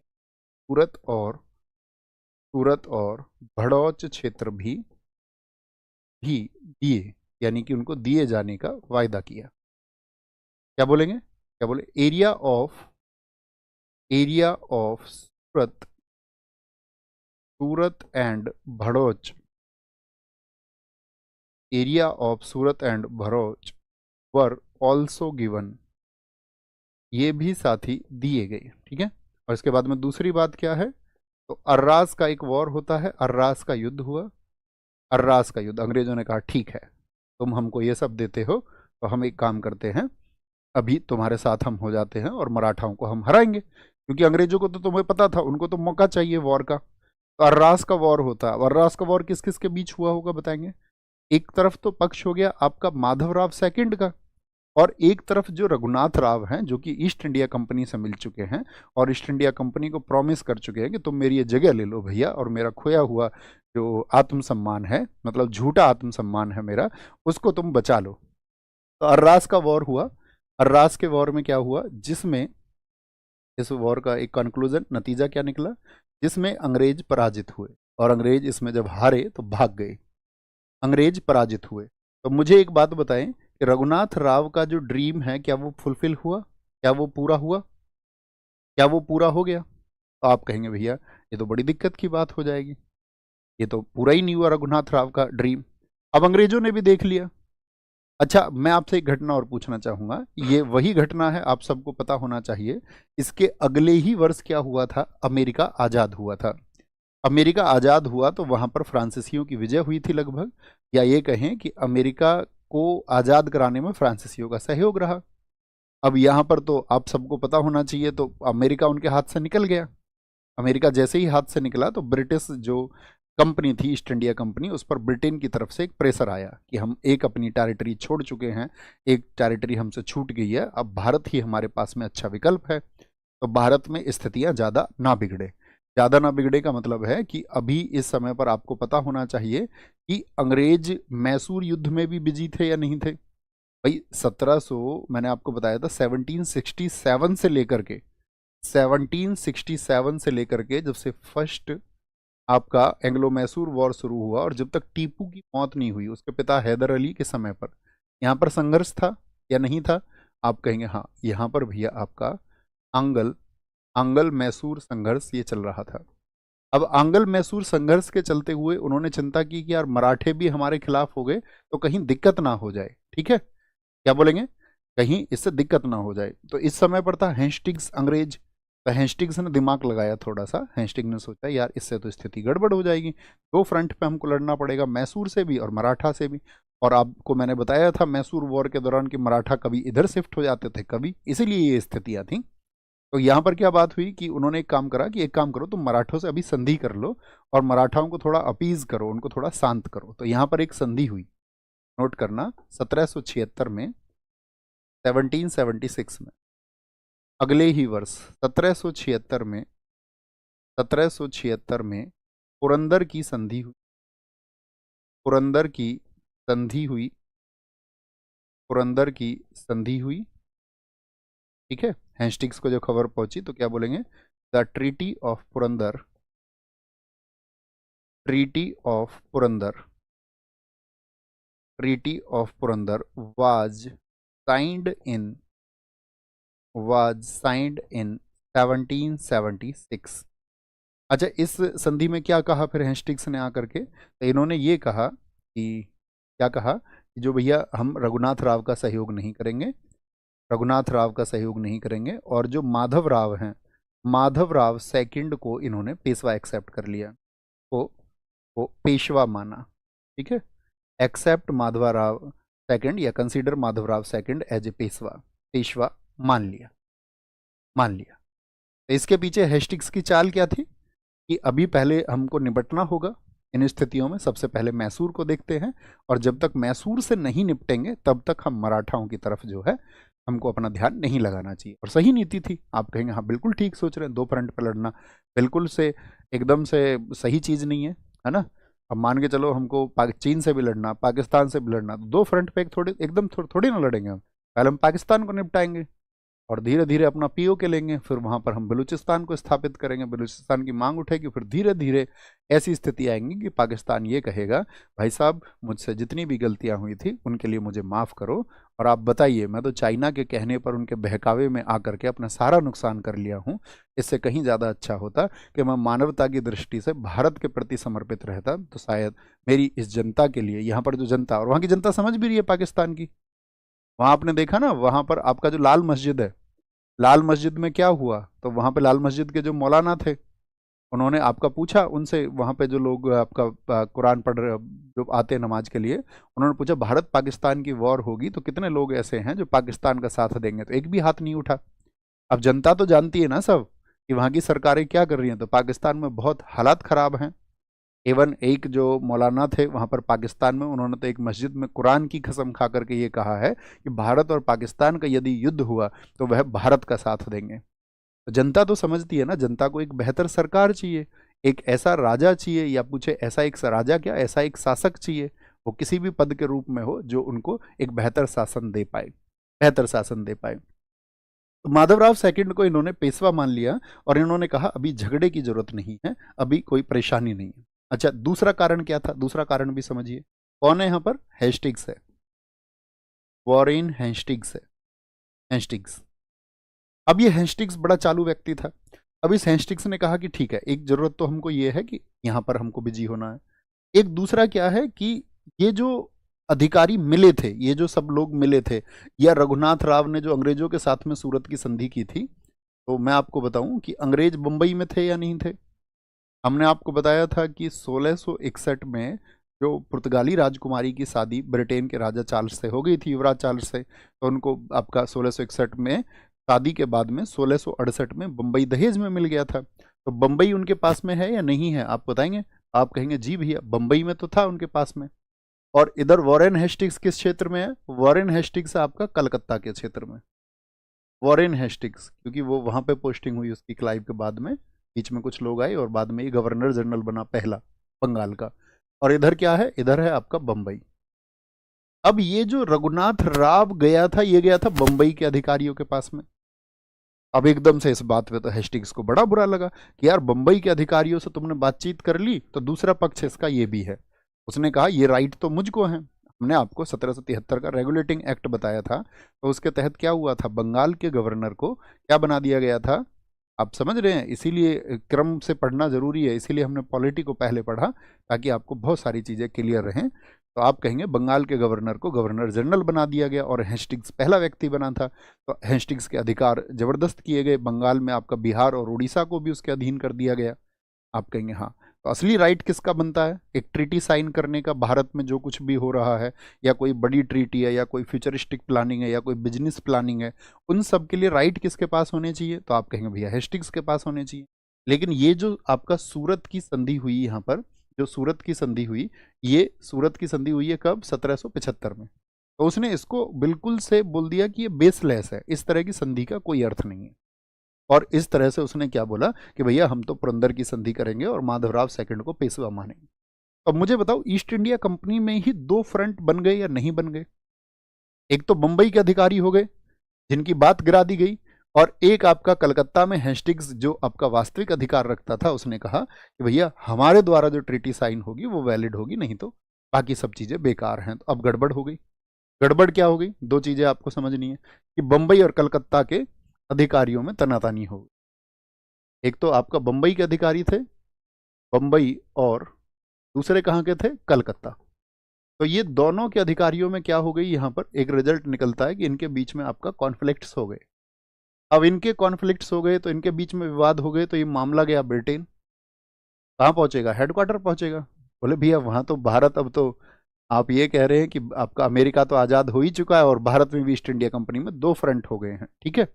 सूरत और भड़ौच क्षेत्र भी दिए, यानी कि उनको दिए जाने का वायदा किया। क्या बोलेंगे? क्या बोले? Area of Surat and Bharuch, area of Surat and Bharuch were also given, ये भी साथ ही दिए गए, ठीक है। और इसके बाद में दूसरी बात क्या है? तो अर्रास का एक वॉर होता है, अर्रास का युद्ध हुआ। अर्रास का युद्ध, अंग्रेजों ने कहा ठीक है, तुम हमको ये सब देते हो तो हम एक काम करते हैं, अभी तुम्हारे साथ हम हो जाते हैं और मराठाओं को हम हराएंगे। क्योंकि अंग्रेजों को तो तुम्हें पता था, उनको तो मौका चाहिए वॉर का। तो अर्रास का वॉर होता है। अर्रास का वॉर किस किस के बीच हुआ होगा बताएंगे? एक तरफ तो पक्ष हो गया आपका माधवराव सेकंड का, और एक तरफ जो रघुनाथ राव हैं, जो कि ईस्ट इंडिया कंपनी से मिल चुके हैं और ईस्ट इंडिया कंपनी को प्रॉमिस कर चुके हैं कि तुम मेरी ये जगह ले लो भैया, और मेरा खोया हुआ जो आत्मसम्मान है, मतलब झूठा आत्मसम्मान है मेरा, उसको तुम बचा लो। तो अर्रास का वॉर हुआ। अर्रास के वॉर में क्या हुआ, जिसमें इस वॉर का एक कंक्लूजन, नतीजा क्या निकला, जिसमें अंग्रेज पराजित हुए। और अंग्रेज इसमें जब हारे तो भाग गए, अंग्रेज पराजित हुए। तो मुझे एक बात बताएं कि रघुनाथ राव का जो ड्रीम है, क्या वो फुलफिल हुआ? क्या वो पूरा हुआ? क्या वो पूरा हो गया? तो आप कहेंगे भैया ये तो बड़ी दिक्कत की बात हो जाएगी, ये तो पूरा ही नहीं हुआ रघुनाथ राव का ड्रीम। अब अंग्रेजों ने भी देख लिया। अच्छा, मैं आपसे एक घटना और पूछना चाहूंगा, ये वही घटना है, आप सबको पता होना चाहिए। इसके अगले ही वर्ष क्या हुआ था? अमेरिका आज़ाद हुआ था। अमेरिका आज़ाद हुआ तो वहां पर फ्रांसीसियों की विजय हुई थी लगभग, या ये कहें कि अमेरिका को आज़ाद कराने में फ्रांसीसियों का सहयोग रहा। अब यहाँ पर तो आप सबको पता होना चाहिए, तो अमेरिका उनके हाथ से निकल गया। अमेरिका जैसे ही हाथ से निकला तो ब्रिटिश जो कंपनी थी, ईस्ट इंडिया कंपनी, उस पर ब्रिटेन की तरफ से एक प्रेशर आया कि हम एक अपनी टेरिटरी छोड़ चुके हैं, एक टेरिटरी हमसे छूट गई है, अब भारत ही हमारे पास में अच्छा विकल्प है। तो भारत में स्थितियां ज़्यादा ना बिगड़े। ज़्यादा ना बिगड़े का मतलब है कि अभी इस समय पर आपको पता होना चाहिए कि अंग्रेज मैसूर युद्ध में भी बिजी थे या नहीं थे। भाई 1700, मैंने आपको बताया था 1767 से लेकर के 1767 से लेकर के जब से फर्स्ट आपका एंग्लो मैसूर वॉर शुरू हुआ, और जब तक टीपू की मौत नहीं हुई, उसके पिता हैदर अली के समय पर, यहाँ पर संघर्ष था या नहीं था? आप कहेंगे हाँ, यहाँ पर भैया आपका आंगल मैसूर संघर्ष ये चल रहा था। अब आंगल मैसूर संघर्ष के चलते हुए उन्होंने चिंता की कि यार मराठे भी हमारे खिलाफ हो गए तो कहीं दिक्कत ना हो जाए, ठीक है, क्या बोलेंगे, कहीं इससे दिक्कत ना हो जाए। तो इस समय पर था हेस्टिंग्स अंग्रेज। तो हेस्टिंग्स ने दिमाग लगाया थोड़ा सा, हेस्टिंग्स ने सोचा यार इससे तो स्थिति गड़बड़ हो जाएगी, 2 फ्रंट पे हमको लड़ना पड़ेगा, मैसूर से भी और मराठा से भी। और आपको मैंने बताया था मैसूर वॉर के दौरान कि मराठा कभी इधर शिफ्ट हो जाते थे, कभी, इसीलिए ये स्थितियाँ थी। तो यहाँ पर क्या बात हुई कि उन्होंने एक काम करा कि एक काम करो, तुम मराठों से अभी संधि कर लो और मराठाओं को थोड़ा अपीज करो, उनको थोड़ा शांत करो। तो यहाँ पर एक संधि हुई, नोट करना, 1776 में, 1776 में, अगले ही वर्ष 1776 में, 1776 में पुरंदर की संधि हुई, पुरंदर की संधि हुई, पुरंदर की संधि हुई। ठीक है, हेस्टिंग्स को जो खबर पहुंची तो क्या बोलेंगे, the treaty of Purandar, treaty of Purandar, treaty of Purandar was signed in, was signed in 1776। अच्छा, इस संधि में क्या कहा फिर हेस्टिंग्स ने आकर के, तो इन्होंने ये कहा कि, क्या कहा कि जो भैया हम रघुनाथ राव का सहयोग नहीं करेंगे, रघुनाथ राव का सहयोग नहीं करेंगे, और जो माधव राव हैं, माधव राव सेकंड को इन्होंने पेशवा एक्सेप्ट कर लिया, वो पेशवा माना। ठीक है, एक्सेप्ट माधवा राव सेकंड या consider Madhav Rao second as a Peshwa, Peshwa मान लिया, मान लिया। तो इसके पीछे हेस्टिंग्स की चाल क्या थी कि अभी पहले हमको निपटना होगा इन स्थितियों में, सबसे पहले मैसूर को देखते हैं, और जब तक मैसूर से नहीं निपटेंगे तब तक हम मराठाओं की तरफ जो है हमको अपना ध्यान नहीं लगाना चाहिए। और सही नीति थी। आप कहेंगे हाँ बिल्कुल ठीक सोच रहे हैं, दो फ्रंट पर लड़ना बिल्कुल से एकदम से सही चीज़ नहीं है ना। अब मान के चलो हमको चीन से भी लड़ना, पाकिस्तान से भी लड़ना, तो दो फ्रंट पे एकदम थोड़ी ना लड़ेंगे हम। पहले हम पाकिस्तान को निपटाएंगे और धीरे धीरे अपना पीओके लेंगे, फिर वहाँ पर हम बलूचिस्तान को स्थापित करेंगे, बलूचिस्तान की मांग उठेगी, फिर धीरे धीरे ऐसी स्थिति आएंगी कि पाकिस्तान ये कहेगा भाई साहब मुझसे जितनी भी गलतियाँ हुई थी उनके लिए मुझे माफ़ करो, और आप बताइए मैं तो चाइना के कहने पर उनके बहकावे में आकर के अपना सारा नुकसान कर लिया हूँ, इससे कहीं ज़्यादा अच्छा होता कि मैं मानवता की दृष्टि से भारत के प्रति समर्पित रहता, तो शायद मेरी इस जनता के लिए, यहाँ पर जो जनता, और वहाँ की जनता समझ भी रही है पाकिस्तान की। वहाँ आपने देखा ना, वहाँ पर आपका जो लाल मस्जिद है, लाल मस्जिद में क्या हुआ, तो वहाँ पे लाल मस्जिद के जो मौलाना थे उन्होंने आपका पूछा उनसे, वहाँ पे जो लोग आपका कुरान पढ़ रहे जो आते हैं नमाज के लिए, उन्होंने पूछा भारत पाकिस्तान की वॉर होगी तो कितने लोग ऐसे हैं जो पाकिस्तान का साथ देंगे, तो एक भी हाथ नहीं उठा। अब जनता तो जानती है ना सब कि वहाँ की सरकारें क्या कर रही हैं, तो पाकिस्तान में बहुत हालात ख़राब हैं। इवन एक जो मौलाना थे वहाँ पर पाकिस्तान में, उन्होंने तो एक मस्जिद में कुरान की कसम खा करके ये कहा है कि भारत और पाकिस्तान का यदि युद्ध हुआ तो वह भारत का साथ देंगे। तो जनता तो समझती है ना, जनता को एक बेहतर सरकार चाहिए, एक ऐसा राजा चाहिए, या पूछे ऐसा एक राजा क्या, ऐसा एक शासक चाहिए, वो किसी भी पद के रूप में हो जो उनको एक बेहतर शासन दे पाए, बेहतर शासन दे पाए। तो माधवराव सेकंड को इन्होंने पेशवा मान लिया और इन्होंने कहा अभी झगड़े की जरूरत नहीं है, अभी कोई परेशानी नहीं है। अच्छा, दूसरा कारण क्या था, दूसरा कारण भी समझिए। कौन है यहाँ पर, हेस्टिंग्स है, वॉरेन हेस्टिंग्स है, हेस्टिंग्स। अब ये हेस्टिंग्स बड़ा चालू व्यक्ति था। अब इस हेस्टिंग्स ने कहा कि ठीक है, एक जरूरत तो हमको ये है कि यहाँ पर हमको बिजी होना है, एक दूसरा क्या है कि ये जो अधिकारी मिले थे, ये जो सब लोग मिले थे, या रघुनाथ राव ने जो अंग्रेजों के साथ में सूरत की संधि की थी, तो मैं आपको बताऊं कि अंग्रेज बंबई में थे या नहीं थे। हमने आपको बताया था कि 1661 में जो पुर्तगाली राजकुमारी की शादी ब्रिटेन के राजा चार्ल्स से हो गई थी, युवराज चार्ल्स से, तो उनको आपका 1661 में शादी के बाद में 1668 में बम्बई दहेज में मिल गया था। तो बम्बई उनके पास में है या नहीं है, आप बताएंगे। आप कहेंगे जी भैया बम्बई में तो था उनके पास में। और इधर वॉरेन हेस्टिंग्स किस क्षेत्र में है, वॉरेन हेस्टिंग्स आपका कलकत्ता के क्षेत्र में, वॉरेन हेस्टिंग्स, क्योंकि वो वहां पे पोस्टिंग हुई उसकी क्लाइव के बाद में, बीच में कुछ लोग आए और बाद में ये गवर्नर जनरल बना पहला बंगाल का। और इधर क्या है, इधर है आपका बंबई। अब ये जो रघुनाथ राव गया था, ये गया था बंबई के अधिकारियों के पास में। अब एकदम से इस बात पे तो हेस्टिंग्स को बड़ा बुरा लगा कि यार बंबई के अधिकारियों से तुमने बातचीत कर ली तो दूसरा पक्ष इसका ये भी है। उसने कहा ये राइट तो मुझको है, हमने आपको 1773 का रेगुलेटिंग एक्ट बताया था, तो उसके तहत क्या हुआ था, बंगाल के गवर्नर को क्या बना दिया गया था, आप समझ रहे हैं। इसीलिए क्रम से पढ़ना जरूरी है, इसीलिए हमने पॉलिटी को पहले पढ़ा ताकि आपको बहुत सारी चीज़ें क्लियर रहें। तो आप कहेंगे बंगाल के गवर्नर को गवर्नर जनरल बना दिया गया और हेस्टिंग्स पहला व्यक्ति बना था, तो हेस्टिंग्स के अधिकार जबरदस्त किए गए। बंगाल में आपका बिहार और उड़ीसा को भी उसके अधीन कर दिया गया। आप कहेंगे हाँ, तो असली राइट किसका बनता है? एक ट्रीटी साइन करने का, भारत में जो कुछ भी हो रहा है या कोई बड़ी ट्रीटी है या कोई फ्यूचरिस्टिक प्लानिंग है या कोई बिजनेस प्लानिंग है, उन सब के लिए राइट किसके पास होने चाहिए? तो आप कहेंगे भैया हेस्टिंग्स के पास होने चाहिए। लेकिन ये जो आपका सूरत की संधि हुई यहाँ पर, जो सूरत की संधि हुई, ये सूरत की संधि हुई है कब? 1775 में। तो उसने इसको बिल्कुल से बोल दिया कि ये बेसलेस है, इस तरह की संधि का कोई अर्थ नहीं है। और इस तरह से उसने क्या बोला कि भैया हम तो पुरंदर की संधि करेंगे और माधवराव सेकंड को पेशवा मानेंगे। अब मुझे बताओ, ईस्ट इंडिया कंपनी में ही दो फ्रंट बन गए या नहीं बन गए? एक तो बंबई के अधिकारी हो गए जिनकी बात गिरा दी गई, और एक आपका कलकत्ता में हेस्टिंग्स जो आपका वास्तविक अधिकार रखता था, उसने कहा कि भैया हमारे द्वारा जो ट्रीटी साइन होगी वो वैलिड होगी, नहीं तो बाकी सब चीजें बेकार हैं। तो अब गड़बड़ हो गई। गड़बड़ क्या हो गई? दो चीजें आपको समझनी है कि बंबई और कलकत्ता के अधिकारियों में तनातनी हो गई। एक तो आपका बंबई के अधिकारी थे, बंबई, और दूसरे कहाँ के थे? कलकत्ता। तो ये दोनों के अधिकारियों में क्या हो गई? यहाँ पर एक रिजल्ट निकलता है कि इनके बीच में आपका कॉन्फ्लिक्ट्स हो गए। अब इनके कॉन्फ्लिक्ट्स हो गए तो इनके बीच में विवाद हो गए, तो ये मामला गया ब्रिटेन। कहाँ पहुंचेगा? हेडक्वार्टर पहुंचेगा। बोले भैया वहां तो भारत, अब तो आप ये कह रहे हैं कि आपका अमेरिका तो आजाद हो ही चुका है और भारत में भी ईस्ट इंडिया कंपनी में दो फ्रंट हो गए हैं, ठीक है।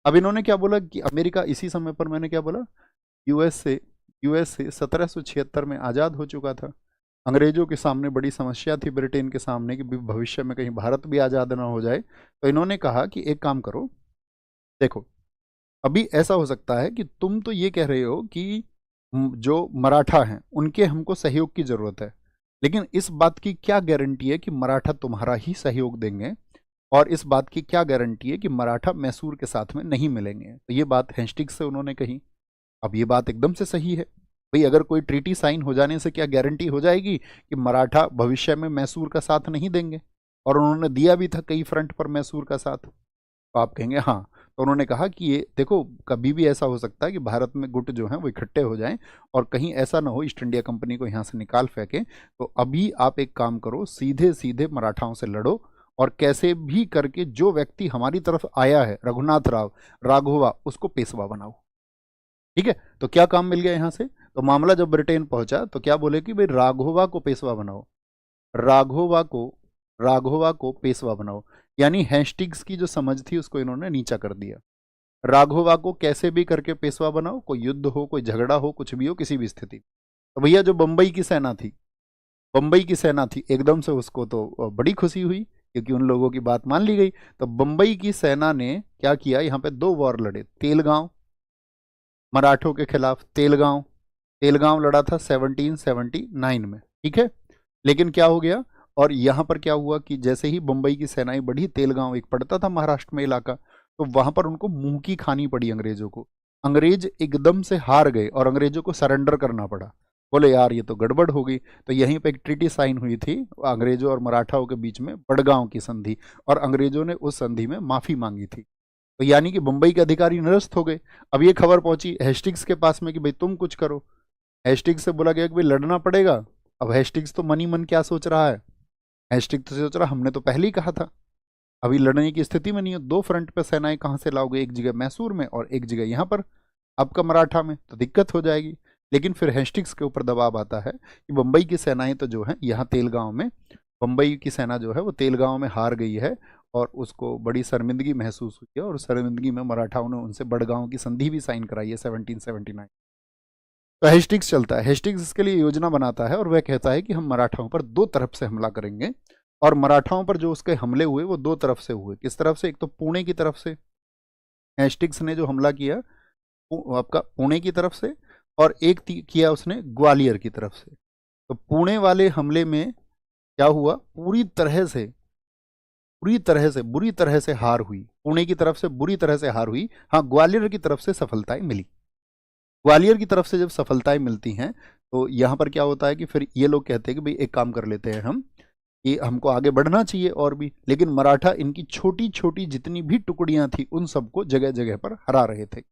अब इन्होंने क्या बोला कि अमेरिका इसी समय पर, मैंने क्या बोला, यूएसए 1776 में आजाद हो चुका था। अंग्रेजों के सामने बड़ी समस्या थी ब्रिटेन के सामने कि भविष्य में कहीं भारत भी आजाद ना हो जाए। तो इन्होंने कहा कि एक काम करो, देखो अभी ऐसा हो सकता है कि तुम तो ये कह रहे हो कि जो मराठा हैं उनके हमको सहयोग की जरूरत है, लेकिन इस बात की क्या गारंटी है कि मराठा तुम्हारा ही सहयोग देंगे, और इस बात की क्या गारंटी है कि मराठा मैसूर के साथ में नहीं मिलेंगे? तो ये बात हेस्टिंग्स से उन्होंने कही। अब ये बात एकदम से सही है भाई, अगर कोई ट्रीटी साइन हो जाने से क्या गारंटी हो जाएगी कि मराठा भविष्य में मैसूर का साथ नहीं देंगे? और उन्होंने दिया भी था कई फ्रंट पर मैसूर का साथ। तो आप कहेंगे हाँ। तो उन्होंने कहा कि ये देखो, कभी भी ऐसा हो सकता है कि भारत में गुट जो हैं वो इकट्ठे हो जाएं और कहीं ऐसा ना हो ईस्ट इंडिया कंपनी को यहाँ से निकाल फेंके। तो अभी आप एक काम करो, सीधे सीधे मराठाओं से लड़ो और कैसे भी करके जो व्यक्ति हमारी तरफ आया है, रघुनाथ राव राघोवा, उसको पेशवा बनाओ। ठीक है, तो क्या काम मिल गया यहाँ से? तो मामला जब ब्रिटेन पहुंचा तो क्या बोले कि भाई राघोवा को पेशवा बनाओ, राघोवा को राघोवा को पेशवा बनाओ। यानी हेस्टिंग्स की जो समझ थी उसको इन्होंने नीचा कर दिया। राघोवा को कैसे भी करके पेशवा बनाओ, कोई युद्ध हो, कोई झगड़ा हो, कुछ भी हो, किसी भी स्थिति। तो भैया जो बंबई की सेना थी, बंबई की सेना थी, एकदम से उसको तो बड़ी खुशी हुई क्योंकि उन लोगों की बात मान ली गई। तो बंबई की सेना ने क्या किया, यहाँ पे दो वॉर लड़े। तेलगांव, मराठों के खिलाफ तेलगांव, तेलगांव लड़ा था 1779 में, ठीक है। लेकिन क्या हो गया, और यहाँ पर क्या हुआ कि जैसे ही बंबई की सेनाएं बढ़ी, तेलगांव एक पड़ता था महाराष्ट्र में इलाका, तो वहां पर उनको मुंह की खानी पड़ी अंग्रेजों को। अंग्रेज एकदम से हार गए और अंग्रेजों को सरेंडर करना पड़ा। बोले यार ये तो गड़बड़ हो गई। तो यहीं पे एक ट्रीटी साइन हुई थी अंग्रेजों और मराठाओं के बीच में, बड़गांव की संधि, और अंग्रेजों ने उस संधि में माफी मांगी थी। तो यानी कि बंबई के अधिकारी निरस्त हो गए। अब ये खबर पहुंची हेस्टिंग्स के पास में कि भाई तुम कुछ करो। हेस्टिंग्स से बोला गया कि भाई लड़ना पड़ेगा। अब हेस्टिंग्स तो मन ही मन क्या सोच रहा है, हेस्टिंग्स तो सोच रहा हमने तो पहले ही कहा था, अभी लड़ने की स्थिति में नहीं हो, दो फ्रंट पे सेनाएं कहाँ से लाओगे, एक जगह मैसूर में और एक जगह यहाँ पर आपका मराठा में, तो दिक्कत हो जाएगी। लेकिन फिर हेस्टिंग्स के ऊपर दबाव आता है कि बंबई की सेनाएं तो जो है यहाँ तेलगांव में, बंबई की सेना जो है वो तेलगांव में हार गई है और उसको बड़ी शर्मिंदगी महसूस हुई है, और शर्मिंदगी में मराठाओं ने उनसे बड़गांव की संधि भी साइन कराई है 1779। तो हेस्टिंग्स चलता है, हेस्टिंग्स इसके लिए योजना बनाता है और वह कहता है कि हम मराठाओं पर दो तरफ से हमला करेंगे। और मराठाओं पर जो उसके हमले हुए वो दो तरफ से हुए। किस तरफ से? एक तो पुणे की तरफ से हेस्टिंग्स ने जो हमला किया आपका पुणे की तरफ से, और एक किया उसने ग्वालियर की तरफ से। तो पुणे वाले हमले में क्या हुआ, बुरी तरह से हार हुई, पुणे की तरफ से बुरी तरह से हार हुई। हाँ, ग्वालियर की तरफ से सफलताएं मिली। ग्वालियर की तरफ से जब सफलताएं मिलती हैं तो यहाँ पर क्या होता है कि फिर ये लोग कहते हैं कि भाई एक काम कर लेते हैं हम, कि हमको आगे बढ़ना चाहिए और भी। लेकिन मराठा इनकी छोटी छोटी जितनी भी टुकड़ियां थी उन सबको जगह जगह पर हरा रहे थे।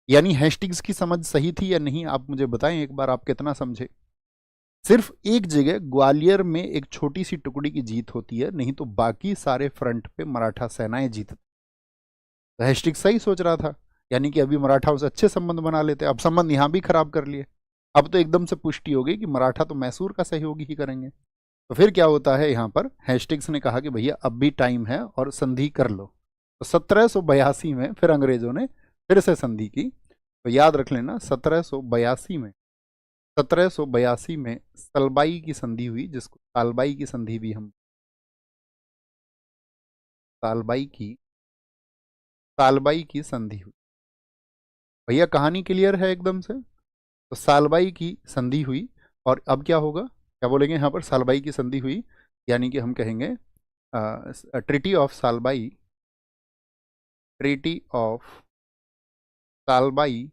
यानी हेस्टिंग्स की समझ सही थी या नहीं, आप मुझे बताएं एक बार, आप कितना समझे। सिर्फ एक जगह ग्वालियर में एक छोटी सी टुकड़ी की जीत होती है, नहीं तो बाकी सारे फ्रंट पे मराठा सेनाएं जीतती। तो हेस्टिंग्स सही सोच रहा था, यानी कि अभी मराठाओं से अच्छे संबंध बना लेते, अब संबंध यहां भी खराब कर लिए। अब तो एकदम से पुष्टि हो गई कि मराठा तो मैसूर का सहयोगी ही करेंगे। तो फिर क्या होता है, यहाँ पर हेस्टिंग्स ने कहा कि भैया अब भी टाइम है और संधि कर लो। तो 1782 में फिर अंग्रेजों ने फिर से संधि की। तो याद रख लेना 1782 में सलबाई की संधि हुई, जिसको सालबाई की संधि भी हम सालबाई की संधि हुई। भैया कहानी क्लियर है एकदम से। तो सालबाई की संधि हुई और अब क्या होगा, क्या बोलेंगे यहाँ पर, सालबाई की संधि हुई यानी कि हम कहेंगे treaty of Salbai, treaty of Salbai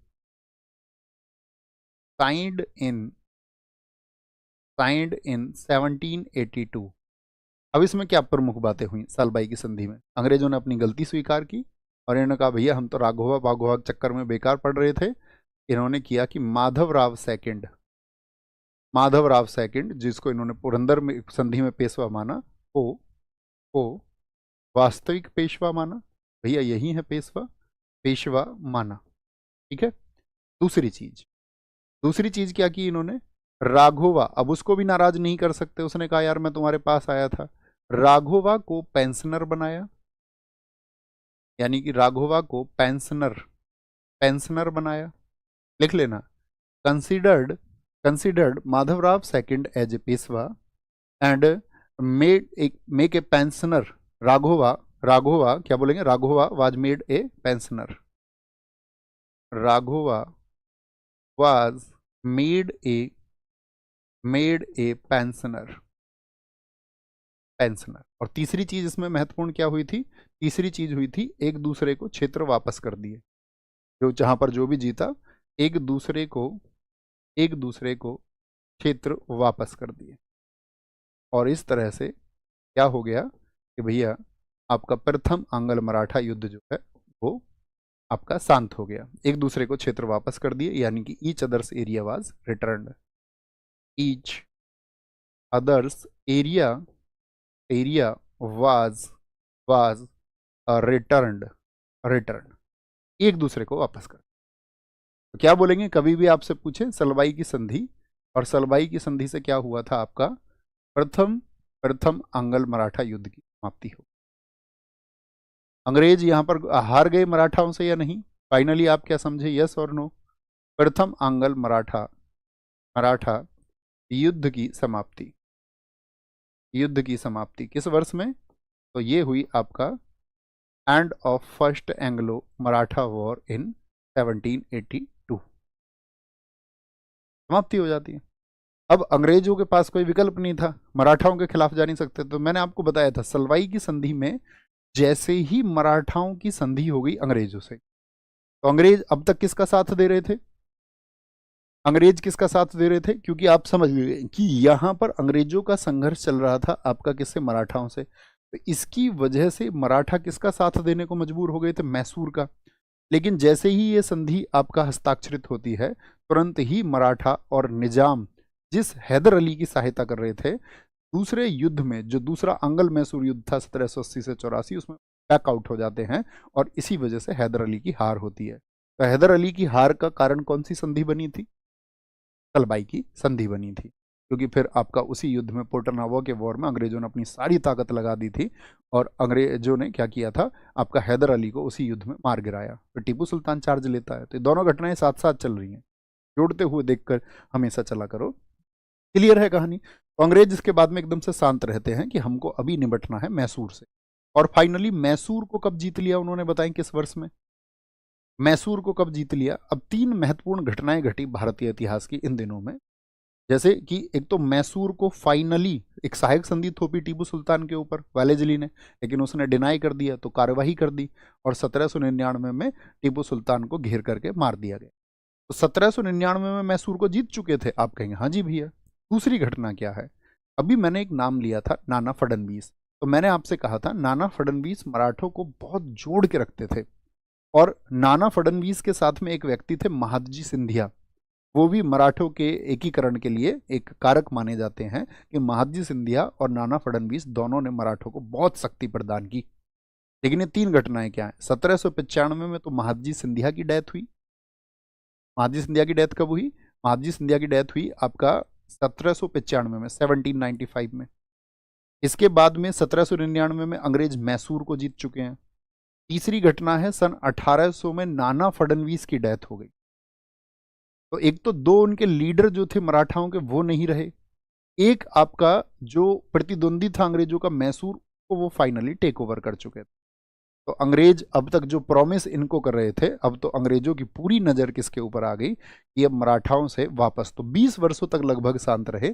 signed in 1782। अब इसमें क्या प्रमुख बातें हुई सालबाई की संधि में? अंग्रेजों ने अपनी गलती स्वीकार की और इन्होंने कहा भैया हम तो राघोवा बाघोवा के चक्कर में बेकार पड़ रहे थे। इन्होंने किया कि माधव राव सेकंड, जिसको इन्होंने पुरंदर में संधि में पेशवा माना, को वास्तविक पेशवा माना। भैया यही है पेशवा माना। ठीक है। दूसरी चीज क्या की इन्होंने, राघोवा, अब उसको भी नाराज नहीं कर सकते, उसने कहा यार मैं तुम्हारे पास आया था, राघोवा को पेंशनर बनाया, यानी कि राघोवा को पेंशनर बनाया। लिख लेना, considered Madhavrao second as a Peshwa and make a pensioner. Raghoba क्या बोलेंगे, Raghoba was made a pensioner. Raghoba was made a pensioner. और तीसरी चीज इसमें महत्वपूर्ण क्या हुई थी, तीसरी चीज हुई थी एक दूसरे को क्षेत्र वापस कर दिए। जो जहां पर जो भी जीता एक दूसरे को क्षेत्र वापस कर दिए। और इस तरह से क्या हो गया कि भैया आपका प्रथम आंग्ल मराठा युद्ध जो है वो आपका शांत हो गया। एक दूसरे को क्षेत्र वापस कर दिए, यानी कि each others area was returned. Each others area was returned. एक दूसरे को वापस कर। तो क्या बोलेंगे, कभी भी आपसे पूछे सलबाई की संधि, और सलबाई की संधि से क्या हुआ था, आपका प्रथम आंग्ल मराठा युद्ध की समाप्ति हो। अंग्रेज यहां पर हार गए मराठाओं से या नहीं, फाइनली आप क्या समझे, यस और नो? प्रथम आंग्ल मराठा युद्ध की समाप्ति किस वर्ष में? तो ये हुई आपका end of first Anglo Maratha war in 1782। समाप्ति हो जाती है। अब अंग्रेजों के पास कोई विकल्प नहीं था, मराठाओं के खिलाफ जा नहीं सकते। तो मैंने आपको बताया था सलवाई की संधि में जैसे ही मराठाओं की संधि हो गई अंग्रेजों से, तो अंग्रेज अब तक किसका साथ दे रहे थे? क्योंकि आप समझ लीजिए कि यहां पर अंग्रेजों का संघर्ष चल रहा था आपका किससे, मराठाओं से। तो इसकी वजह से मराठा किसका साथ देने को मजबूर हो गए थे, मैसूर का। लेकिन जैसे ही ये संधि आपका हस्ताक्षरित होती है, तुरंत ही मराठा और निजाम जिस हैदर अली की सहायता कर रहे थे दूसरे युद्ध में, जो दूसरा आंग्ल मैसूर युद्ध था 1780 से 84, उसमें बैकआउट हो जाते हैं और इसी वजह से हैदर अली की हार होती है। तो हैदर अली की हार का कारण कौन सी संधि बनी थी? सलबाई की संधि बनी थी, क्योंकि फिर आपका उसी युद्ध में पोटरनावो के वॉर में अंग्रेजों ने अपनी सारी ताकत लगा दी थी और अंग्रेजों ने क्या किया था, आपका हैदर अली को उसी युद्ध में मार गिराया। फिर टीपू सुल्तान चार्ज लेता है। तो दोनों घटनाएं साथ साथ चल रही हैं, जोड़ते हुए देखकर हमेशा चला करो। क्लियर है कहानी? तो अंग्रेज इसके बाद में एकदम से शांत रहते हैं कि हमको अभी निपटना है मैसूर से। और फाइनली मैसूर को कब जीत लिया उन्होंने, बताएं किस वर्ष में? मैसूर को कब जीत लिया? अब 3 महत्वपूर्ण घटनाएं घटी भारतीय इतिहास की इन दिनों में। जैसे कि एक तो मैसूर को फाइनली एक सहायक संधि थोपी टीपू सुल्तान के ऊपर वालेजली ने, लेकिन उसने डिनाई कर दिया, तो कार्यवाही कर दी और 1799 में टीपू सुल्तान को घेर करके मार दिया गया। तो 1799 में मैसूर को जीत चुके थे। आप कहेंगे हाँ जी भैया। दूसरी घटना क्या है? अभी मैंने एक नाम लिया था नाना फडणवीस। तो मैंने आपसे कहा था नाना फडणवीस मराठों को बहुत जोड़ के रखते थे, और नाना फडणवीस के साथ में एक व्यक्ति थे महादजी सिंधिया। वो भी मराठों के एकीकरण के लिए एक कारक माने जाते हैं कि महादजी सिंधिया और नाना फडणवीस दोनों ने मराठों को बहुत शक्ति प्रदान की। लेकिन ये 3 घटनाएं क्या है? 1795 में तो महादजी सिंधिया की डेथ हुई। महादजी सिंधिया की डेथ कब हुई? महादजी सिंधिया की डेथ हुई आपका 1795 में, 1795 में। इसके बाद में 1799 में अंग्रेज मैसूर को जीत चुके हैं। तीसरी घटना है सन 1800 में नाना फडणवीस की डेथ हो गई। तो एक तो दो उनके लीडर जो थे मराठाओं के वो नहीं रहे, एक आपका जो प्रतिद्वंदी था अंग्रेजों का मैसूर को, वो फाइनली टेक ओवर कर चुके थे। तो अंग्रेज अब तक जो प्रॉमिस इनको कर रहे थे, अब तो अंग्रेजों की पूरी नज़र किसके ऊपर आ गई कि अब मराठाओं से वापस। तो 20 वर्षों तक लगभग शांत रहे।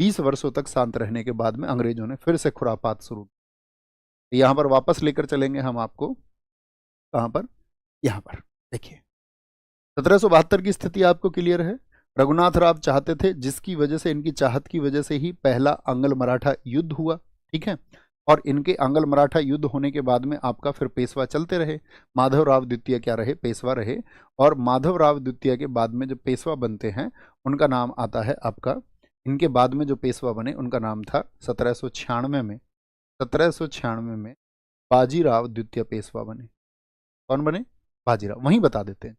20 वर्षों तक शांत रहने के बाद में अंग्रेजों ने फिर से खुरापात शुरू। यहाँ पर वापस लेकर चलेंगे हम आपको, कहाँ पर, यहाँ पर देखिए 1772 की स्थिति आपको क्लियर है। रघुनाथ राव चाहते थे, जिसकी वजह से, इनकी चाहत की वजह से ही पहला अंगल मराठा युद्ध हुआ, ठीक है। और इनके अंगल मराठा युद्ध होने के बाद में आपका फिर पेशवा चलते रहे। माधवराव द्वितीय क्या रहे, पेशवा रहे। और माधवराव द्वितीय के बाद में जो पेशवा बनते हैं उनका नाम आता है आपका, इनके बाद में जो पेशवा बने उनका नाम था 1796 में, 1796 में बाजीराव द्वितीय पेशवा बने। कौन बने, बाजीराव। वहीं बता देते हैं,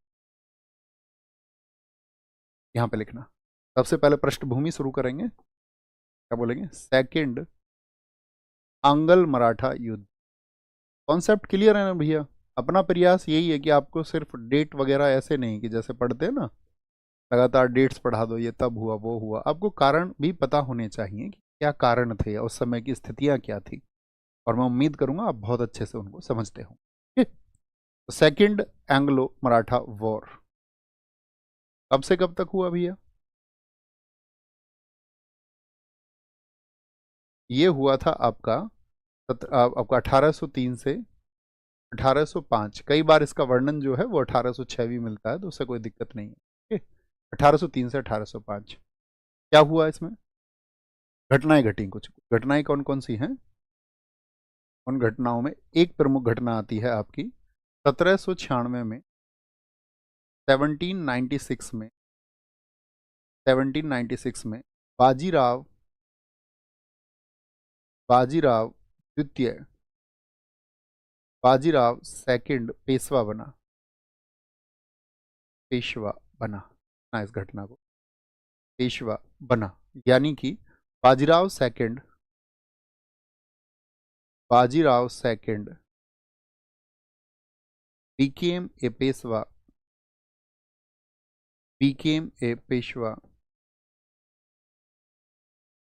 यहाँ पे लिखना। सबसे पहले पृष्ठभूमि शुरू करेंगे, क्या बोलेंगे, सेकंड अंगल मराठा युद्ध। कॉन्सेप्ट क्लियर है ना भैया। अपना प्रयास यही है कि आपको सिर्फ डेट वगैरह ऐसे नहीं कि जैसे पढ़ते हैं ना लगातार डेट्स पढ़ा दो, ये तब हुआ वो हुआ। आपको कारण भी पता होने चाहिए कि क्या कारण थे, उस समय की स्थितियां क्या थी, और मैं उम्मीद करूंगा आप बहुत अच्छे से उनको समझते हो। तो सेकंड एंग्लो मराठा वॉर कब से कब तक हुआ भैया, ये हुआ था आपका 1803 से 1805। कई बार इसका वर्णन जो है वो 1806 भी मिलता है, तो उससे कोई दिक्कत नहीं है। 1803 से 1805 क्या हुआ इसमें, घटनाएं घटी। कुछ घटनाएं कौन कौन सी हैं, उन घटनाओं में एक प्रमुख घटना आती है आपकी 1796 में, 1796 में, 1796 में बाजीराव द्वितीय, बाजीराव सेकंड पेशवा बना, पेशवा बना ना, इस घटना को पेशवा बना, यानी कि Bajirao second became a Peshwa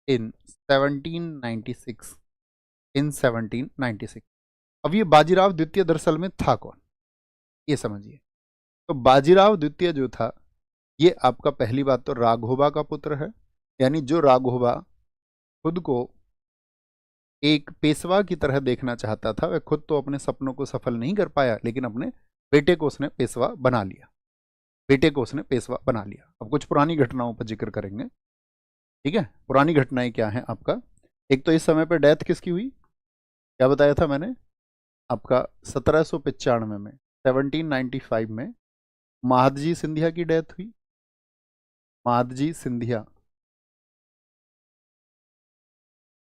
in 1796, in 1796। अब ये बाजीराव द्वितीय दरअसल में था कौन, ये समझिए। तो बाजीराव द्वितीय जो था, ये आपका पहली बात तो राघोबा का पुत्र है, यानी जो राघोबा खुद को एक पेशवा की तरह देखना चाहता था, वह खुद तो अपने सपनों को सफल नहीं कर पाया, लेकिन अपने बेटे को उसने पेशवा बना लिया, बेटे को उसने पेशवा बना लिया। अब कुछ पुरानी घटनाओं पर जिक्र करेंगे, ठीक है। पुरानी घटनाएं क्या हैं आपका, एक तो इस समय पर डेथ किसकी हुई, क्या बताया था मैंने आपका 1795 में, 1795 में महादजी सिंधिया की डेथ हुई। महादजी सिंधिया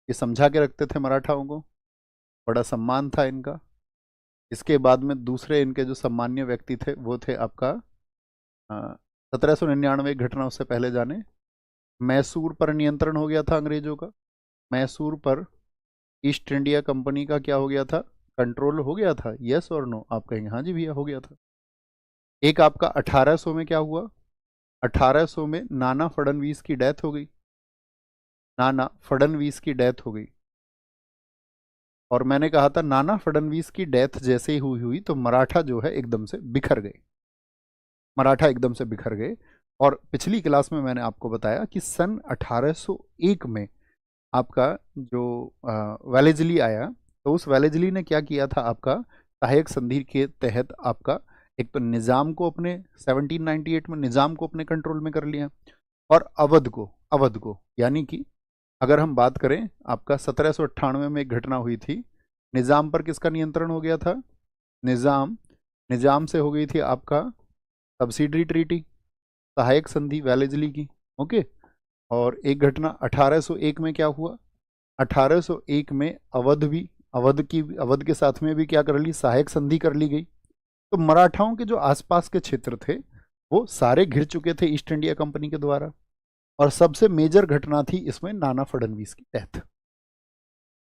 ये समझा के रखते थे मराठाओं को, बड़ा सम्मान था इनका। इसके बाद में दूसरे इनके जो सम्मान्य व्यक्ति थे वो थे आपका 1799 घटना, उससे पहले जाने, मैसूर पर नियंत्रण हो गया था अंग्रेजों का। मैसूर पर ईस्ट इंडिया कंपनी का क्या हो गया था, कंट्रोल हो गया था। यस और नो, आप कहेंगे हाँ जी भैया हो गया था। एक आपका 1800 में क्या हुआ, 1800 में नाना फडणवीस की डेथ हो गई, नाना फडणवीस की डेथ हो गई। और मैंने कहा था नाना फडणवीस की डेथ जैसे ही हुई तो मराठा जो है एकदम से बिखर गए, मराठा एकदम से बिखर गए। और पिछली क्लास में मैंने आपको बताया कि सन 1801 में आपका जो वेलेजली आया, तो उस वेलेजली ने क्या किया था, आपका सहायक संधि के तहत आपका एक तो निज़ाम को अपने 1798 में निज़ाम को अपने कंट्रोल में कर लिया, और अवध को यानी कि अगर हम बात करें आपका 1798 में एक घटना हुई थी, निज़ाम पर किसका नियंत्रण हो गया था, निज़ाम से हो गई थी आपका सब्सिडरी ट्रीटी, सहायक संधि वेलेजली की, ओके। और एक घटना 1801 में क्या हुआ, 1801 में अवध के साथ में भी क्या कर ली, सहायक संधि कर ली गई। तो मराठाओं के जो आसपास के क्षेत्र थे वो सारे घिर चुके थे ईस्ट इंडिया कंपनी के द्वारा। और सबसे मेजर घटना थी इसमें नाना फडणवीस की डेथ।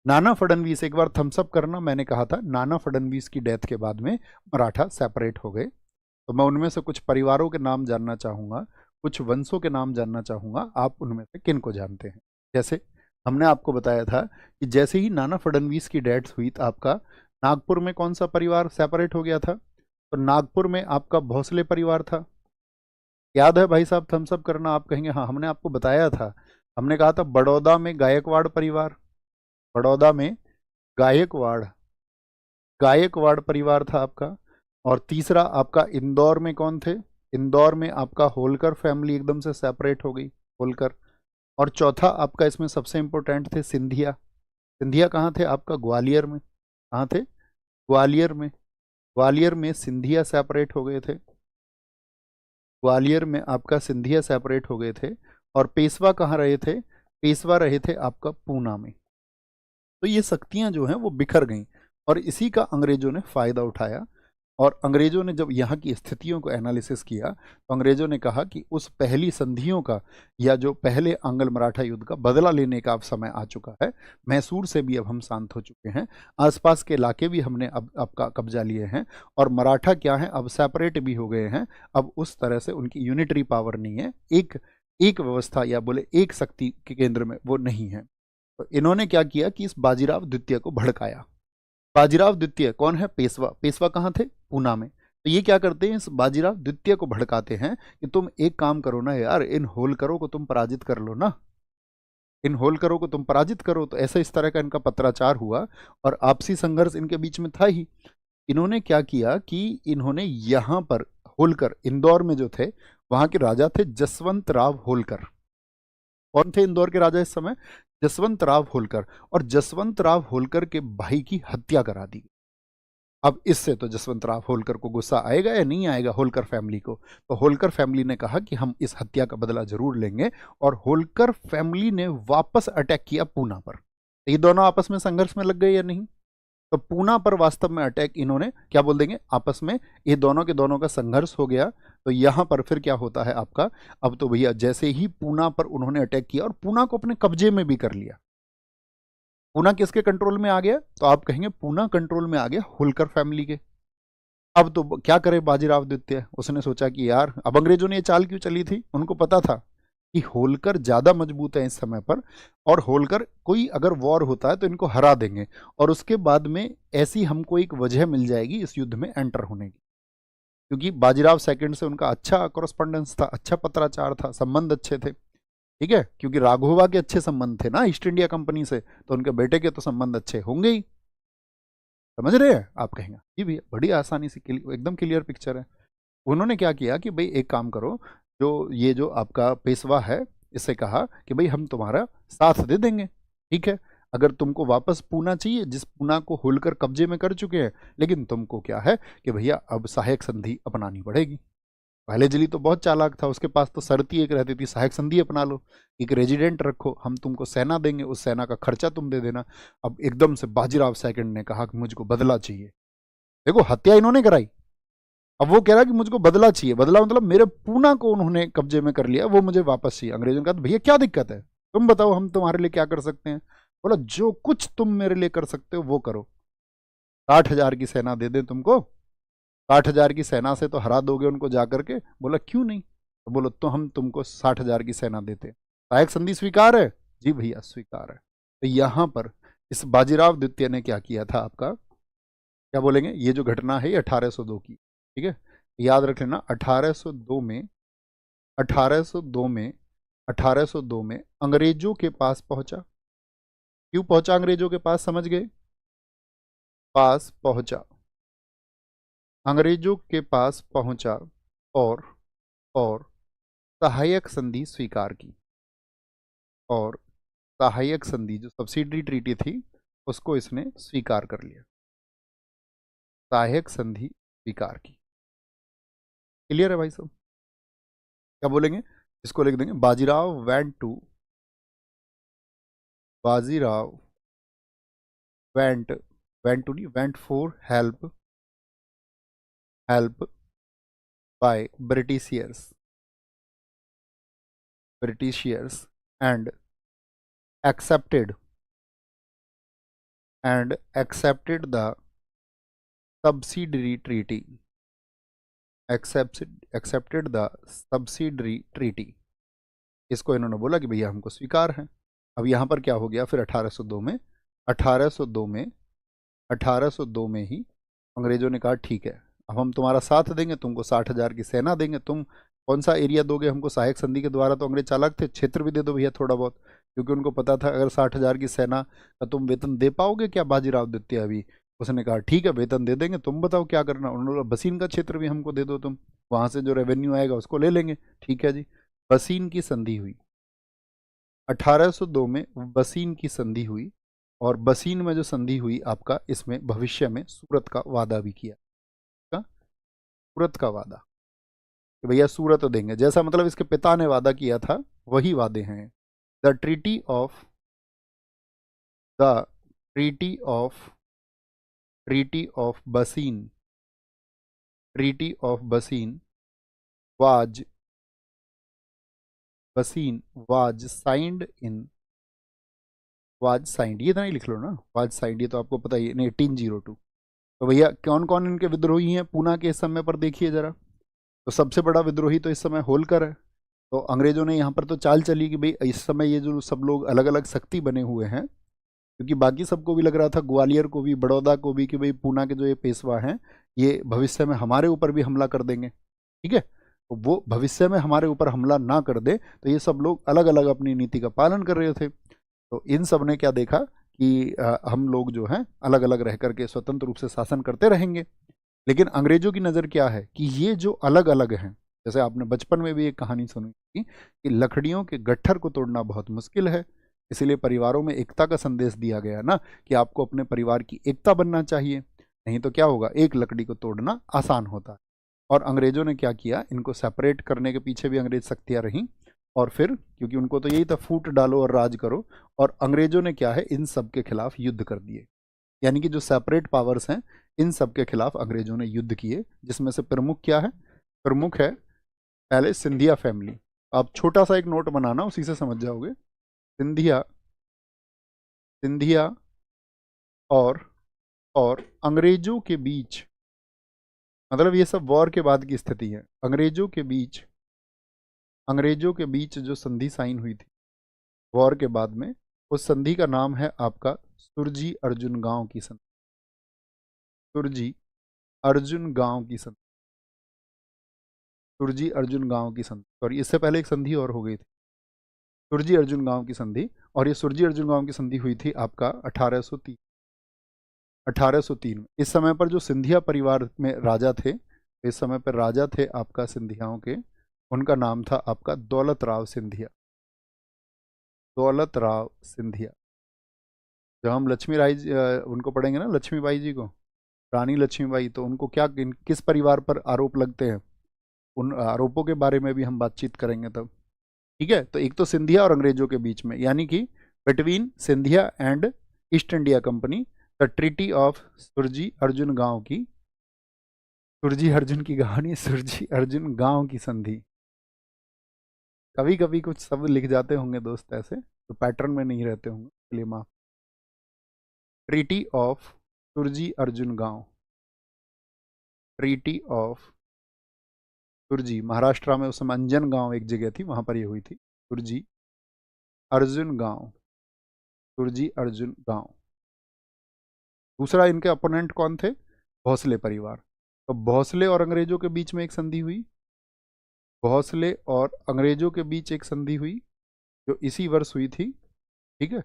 नाना फडणवीस, एक बार थम्सअप करना, मैंने कहा था नाना फडणवीस की डेथ के बाद में मराठा सेपरेट हो गए। तो मैं उनमें से कुछ परिवारों के नाम जानना चाहूंगा, कुछ वंशों के नाम जानना चाहूंगा, आप उनमें से किन को जानते हैं। जैसे हमने आपको बताया था कि जैसे ही नाना फडणवीस की डेथ हुई तो आपका नागपुर में कौन सा परिवार सेपरेट हो गया था? तो नागपुर में आपका भोसले परिवार था। याद है भाई साहब? थम्सअप करना। आप कहेंगे हाँ हमने आपको बताया था। हमने कहा था बड़ौदा में गायकवाड़ परिवार, बड़ौदा में गायकवाड़ गायकवाड़ परिवार था आपका। और तीसरा आपका इंदौर में कौन थे? इंदौर में आपका होलकर फैमिली एकदम से सेपरेट हो गई, होलकर। और चौथा आपका इसमें सबसे इंपॉर्टेंट थे सिंधिया। सिंधिया कहाँ थे आपका? ग्वालियर में। कहाँ थे? ग्वालियर में। ग्वालियर में सिंधिया सेपरेट हो गए थे। ग्वालियर में आपका सिंधिया सेपरेट हो गए थे। और पेशवा कहाँ रहे थे? पेशवा रहे थे आपका पूना में। तो ये शक्तियां जो हैं वो बिखर गईं और इसी का अंग्रेजों ने फायदा उठाया। और अंग्रेजों ने जब यहाँ की स्थितियों को एनालिसिस किया तो अंग्रेजों ने कहा कि उस पहली संधियों का या जो पहले आंग्ल मराठा युद्ध का बदला लेने का अब समय आ चुका है। मैसूर से भी अब हम शांत हो चुके हैं, आसपास के इलाके भी हमने अब आपका कब्जा लिए हैं और मराठा क्या है अब सेपरेट भी हो गए हैं। अब उस तरह से उनकी यूनिटरी पावर नहीं है, एक एक व्यवस्था या बोले एक शक्ति के केंद्र में वो नहीं है। तो इन्होंने क्या किया कि इस बाजीराव द्वितीय को भड़काया। बाजीराव द्वितीय कौन है? पेशवा। पेशवा कहाँ थे? पूना में। तो ये क्या करते हैं? इस बाजीराव द्वितीय को भड़काते हैं कि तुम एक काम करो ना यार, इन होलकरों को तुम पराजित कर लो ना, इन होलकरों को तुम पराजित करो। तो ऐसा इस तरह का इनका पत्राचार हुआ और आपसी संघर्ष इनके बीच में था ही। इन्होंने क्या किया कि इन्होंने यहाँ पर होलकर, इंदौर में जो थे वहां के राजा थे जसवंत राव होलकर। कौन थे इंदौर के राजा इस समय? जसवंत राव होलकर। और जसवंत राव होलकर के भाई की हत्या करा दी। अब इससे तो जसवंत राव होलकर को गुस्सा आएगा या नहीं आएगा? होलकर फैमिली को। तो होलकर फैमिली ने कहा कि हम इस हत्या का बदला जरूर लेंगे और होलकर फैमिली ने वापस अटैक किया पूना पर। तो ये दोनों आपस में संघर्ष में लग गए या नहीं? तो पूना पर वास्तव में अटैक इन्होंने क्या बोल देंगे आपस में, ये दोनों के दोनों का संघर्ष हो गया। तो यहां पर फिर क्या होता है आपका, अब तो भैया जैसे ही पूना पर उन्होंने अटैक किया और पूना को अपने कब्जे में भी कर लिया। पूना किसके कंट्रोल में आ गया? तो आप कहेंगे पूना कंट्रोल में आ गया होलकर फैमिली के। अब तो क्या करे बाजीराव द्वितीय? उसने सोचा कि यार, अब अंग्रेजों ने ये चाल क्यों चली थी? उनको पता था कि होलकर ज्यादा मजबूत है इस समय पर और होलकर कोई अगर वॉर होता है तो इनको हरा देंगे और उसके बाद में ऐसी हमको एक वजह मिल जाएगी इस युद्ध में एंटर होने की। क्योंकि बाजीराव सेकंड से उनका अच्छा कॉरेस्पॉन्डेंस था, अच्छा पत्राचार था, संबंध अच्छे थे। ठीक है, क्योंकि राघोबा के अच्छे संबंध थे ना ईस्ट इंडिया कंपनी से, तो उनके बेटे के तो संबंध अच्छे होंगे ही। समझ रहे हैं? आप कहेंगे जी भैया बड़ी आसानी से एकदम क्लियर पिक्चर है। उन्होंने क्या किया कि भाई एक काम करो, जो ये जो आपका पेशवा है इससे कहा कि भाई हम तुम्हारा साथ दे देंगे, ठीक है, अगर तुमको वापस पूना चाहिए, जिस पूना को होलकर कब्जे में कर चुके हैं, लेकिन तुमको क्या है कि भैया अब सहायक संधि अपनानी पड़ेगी। पहले जिली तो बहुत चालाक था, उसके पास तो शर्त ही एक रहती थी सहायक संधि अपना लो, एक रेजिडेंट रखो, हम तुमको सेना देंगे, उस सेना का खर्चा तुम दे देना। अब एकदम से बाजीराव सेकंड ने कहा कि मुझको बदला चाहिए। देखो हत्या इन्होंने कराई, अब वो कह रहा है कि मुझको बदला चाहिए। बदला मतलब मेरे पूना को उन्होंने कब्जे में कर लिया, वो मुझे वापस चाहिए। अंग्रेजों ने कहा तो भैया क्या दिक्कत है, तुम बताओ हम तुम्हारे लिए क्या कर सकते हैं। बोला जो कुछ तुम मेरे लिए कर सकते हो वो करो। 60,000 की सेना दे दें तुमको, 60,000 की सेना से तो हरा दोगे उनको जाकर के। बोला क्यों नहीं? तो बोलो तो हम तुमको 60,000 की सेना देते। सहायक संधि स्वीकार है? जी भैया स्वीकार है। तो यहाँ पर इस बाजीराव द्वितीय ने क्या किया था आपका, क्या बोलेंगे, ये जो घटना है ये 1802 की, ठीक है, याद रख लेना। 1802 में 1802 में 1802 में अंग्रेजों के पास पहुंचा। क्यों पहुंचा अंग्रेजों के पास? समझ गए? पास पहुंचा, अंग्रेजों के पास पहुंचा और और सहायक संधि स्वीकार की। और सहायक संधि जो सब्सिडरी ट्रीटी थी उसको इसने स्वीकार कर लिया, सहायक संधि स्वीकार की। क्लियर है भाई साहब? क्या बोलेंगे इसको? लिख देंगे Bajirao went to, Bajirao went, went to नहीं, went for help, help by Britishers and accepted the subsidiary treaty, accepted the subsidiary treaty। इसको इन्होंने बोला कि भैया हमको स्वीकार है। अब यहाँ पर क्या हो गया फिर 1802 में 1802 में ही अंग्रेजों ने कहा ठीक है, अब हम तुम्हारा साथ देंगे, तुमको 60,000 की सेना देंगे, तुम कौन सा एरिया दोगे हमको, सहायक संधि के द्वारा तो अंग्रेज चालाक थे, क्षेत्र भी दे दो भैया थोड़ा बहुत, क्योंकि उनको पता था अगर 60,000 की सेना का तुम वेतन दे पाओगे क्या बाजीराव द्वितीय अभी। उसने कहा ठीक है वेतन दे देंगे, तुम बताओ क्या करना। उन्होंने बोला बसीन का क्षेत्र भी हमको दे दो तुम, वहाँ से जो रेवेन्यू आएगा उसको ले लेंगे। ठीक है जी, बसीन की संधि हुई 1802 में, बसीन की संधि हुई। और बसीन में जो संधि हुई आपका, इसमें भविष्य में सूरत का वादा भी किया, सूरत का वादा कि भैया सूरत देंगे, जैसा मतलब इसके पिता ने वादा किया था वही वादे हैं। द ट्रीटी ऑफ बसीन, ट्रीटी ऑफ बसीन was signed in, was signed, ये तो नहीं लिख लो ना, वाज साइंड ये तो आपको पता ही है, 1802। तो भैया कौन कौन इनके विद्रोही हैं पूना के इस समय पर देखिए जरा। तो सबसे बड़ा विद्रोही तो इस समय होलकर है। तो अंग्रेजों ने यहाँ पर तो चाल चली कि भाई इस समय ये जो सब लोग अलग अलग शक्ति बने हुए हैं, क्योंकि बाकी सबको भी लग रहा था, ग्वालियर को भी, बड़ौदा को भी, कि भाई पूना के जो ये पेशवा हैं ये भविष्य में हमारे ऊपर भी हमला कर देंगे। ठीक है, तो वो भविष्य में हमारे ऊपर हमला ना कर दे, तो ये सब लोग अलग अलग अपनी नीति का पालन कर रहे थे। तो इन सब ने क्या देखा कि हम लोग जो हैं अलग अलग रह करके स्वतंत्र रूप से शासन करते रहेंगे। लेकिन अंग्रेजों की नज़र क्या है कि ये जो अलग अलग हैं, जैसे आपने बचपन में भी एक कहानी सुनी थी कि लकड़ियों के गट्ठर को तोड़ना बहुत मुश्किल है, इसीलिए परिवारों में एकता का संदेश दिया गया ना कि आपको अपने परिवार की एकता बनना चाहिए, नहीं तो क्या होगा, एक लकड़ी को तोड़ना आसान होता है। और अंग्रेजों ने क्या किया, इनको सेपरेट करने के पीछे भी अंग्रेज शक्तियाँ रहीं, और फिर क्योंकि उनको तो यही था फूट डालो और राज करो, और अंग्रेजों ने क्या है इन सब के खिलाफ युद्ध कर दिए। यानी कि जो सेपरेट पावर्स हैं इन सब के खिलाफ अंग्रेजों ने युद्ध किए, जिसमें से प्रमुख क्या है, प्रमुख है पहले सिंधिया फैमिली। आप छोटा सा एक नोट बनाना, उसी से समझ जाओगे। सिंधिया और अंग्रेजों के बीच, मतलब ये सब वॉर के बाद की स्थिति है, अंग्रेजों के बीच जो संधि साइन हुई थी वॉर के बाद में, उस संधि का नाम है आपका सुरजी अर्जुन गांव की संधि। सुरजी अर्जुन गांव की संधि, सुरजी अर्जुन गांव की संधि। और इससे पहले एक संधि और हो गई थी, सुरजी अर्जुन गांव की संधि। और ये सुरजी अर्जुन गांव की संधि हुई थी आपका 1803 में। इस समय पर जो सिंधिया परिवार में राजा थे, इस समय पर राजा थे आपका सिंधियाओं के, उनका नाम था आपका दौलत राव सिंधिया। दौलत राव सिंधिया। जब हम लक्ष्मी राय उनको पढ़ेंगे ना, लक्ष्मीबाई जी को, रानी लक्ष्मीबाई, तो उनको क्या किस परिवार पर आरोप लगते हैं, उन आरोपों के बारे में भी हम बातचीत करेंगे तब। ठीक है, तो एक तो सिंधिया और अंग्रेजों के बीच में, यानी कि between Scindia and East India Company, the treaty of Surji Arjungaon की, सुरजी अर्जुन की कहानी, सुरजी अर्जुन गांव की संधि। कभी कभी कुछ शब्द लिख जाते होंगे दोस्त ऐसे, तो पैटर्न में नहीं रहते होंगे, इसलिए माफ। ट्रीटी ऑफ सुरजी अर्जुन गांव, ट्रीटी ऑफ सुरजी, महाराष्ट्र में उस समय अंजन गांव एक जगह थी, वहां पर ये हुई थी, सुरजी अर्जुन गांव, सुरजी अर्जुन गांव। दूसरा इनके अपोनेंट कौन थे, भोसले परिवार। तो भोसले और अंग्रेजों के बीच में एक संधि हुई, भोसले और अंग्रेजों के बीच एक संधि हुई जो इसी वर्ष हुई थी। ठीक है,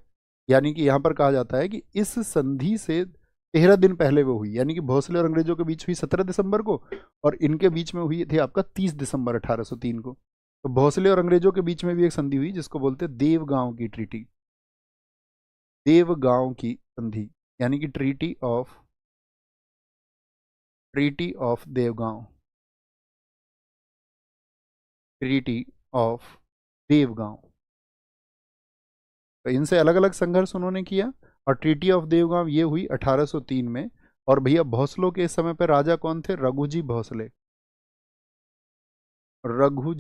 यानी कि यहाँ पर कहा जाता है कि इस संधि से 13 दिन पहले वो हुई, यानी कि भोसले और अंग्रेजों के बीच हुई 17 दिसंबर को, और इनके बीच में हुई थी आपका 30 दिसंबर 1803 को। तो भोसले और अंग्रेजों के बीच में भी एक संधि हुई जिसको बोलते हैं देवगांव की ट्रीटी, देवगांव की संधि, यानी कि treaty of Devgaon, treaty of Devgaon. तो इनसे अलग अलग संघर्ष उन्होंने किया, और ट्रीटी ऑफ देवगांव ये हुई 1803 में। और भैया भोसलों के इस समय पे राजा कौन थे, रघुजी भोसले। रघु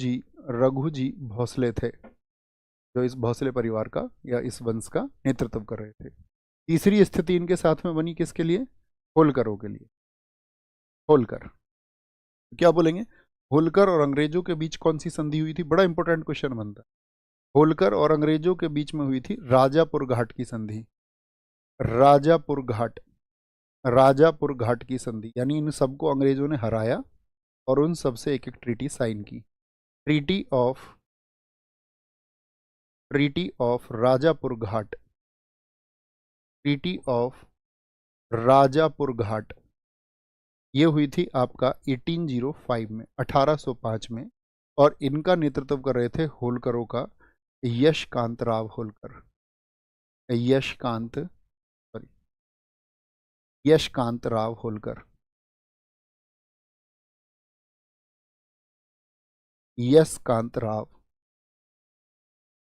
जी भोसले थे, जो इस भोसले परिवार का या इस वंश का नेतृत्व कर रहे थे। तीसरी स्थिति इनके साथ में बनी किसके लिए? होलकरों के लिए। होलकर, क्या बोलेंगे? होलकर और अंग्रेजों के बीच कौन सी संधि हुई थी? बड़ा इंपॉर्टेंट क्वेश्चन बनता है। होलकर और अंग्रेजों के बीच में हुई थी राजापुर घाट की संधि। राजापुर घाट, राजापुर घाट की संधि, यानी इन सबको अंग्रेजों ने हराया और उन सबसे एक एक ट्रीटी साइन की। Treaty of Rajapur Ghat, treaty of Rajapur Ghat, ये हुई थी आपका 1805 में, 1805 में। और इनका नेतृत्व कर रहे थे होलकरों का यशकांत राव होलकर। यशकांत राव होलकर,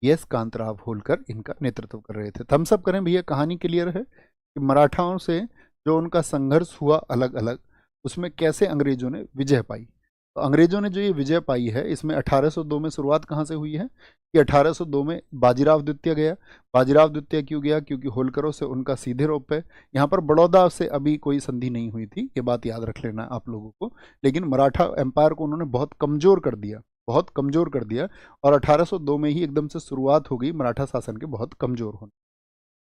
यशकांत राव होलकर इनका नेतृत्व कर रहे थे। थम्स अप करें भैया, कहानी क्लियर है कि मराठाओं से जो उनका संघर्ष हुआ अलग अलग, उसमें कैसे अंग्रेजों ने विजय पाई। तो अंग्रेजों ने जो ये विजय पाई है, इसमें 1802 में शुरुआत कहाँ से हुई है कि 1802 में बाजीराव द्वितीय गया। बाजीराव द्वितीय क्यों गया? क्योंकि होलकरों से उनका सीधे रोप है। यहाँ पर बड़ौदा से अभी कोई संधि नहीं हुई थी, ये बात याद रख लेना आप लोगों को। लेकिन मराठा एम्पायर को उन्होंने बहुत कमजोर कर दिया, बहुत कमजोर कर दिया। और 1802 में ही एकदम से शुरुआत हो गई मराठा शासन के बहुत कमजोर होने।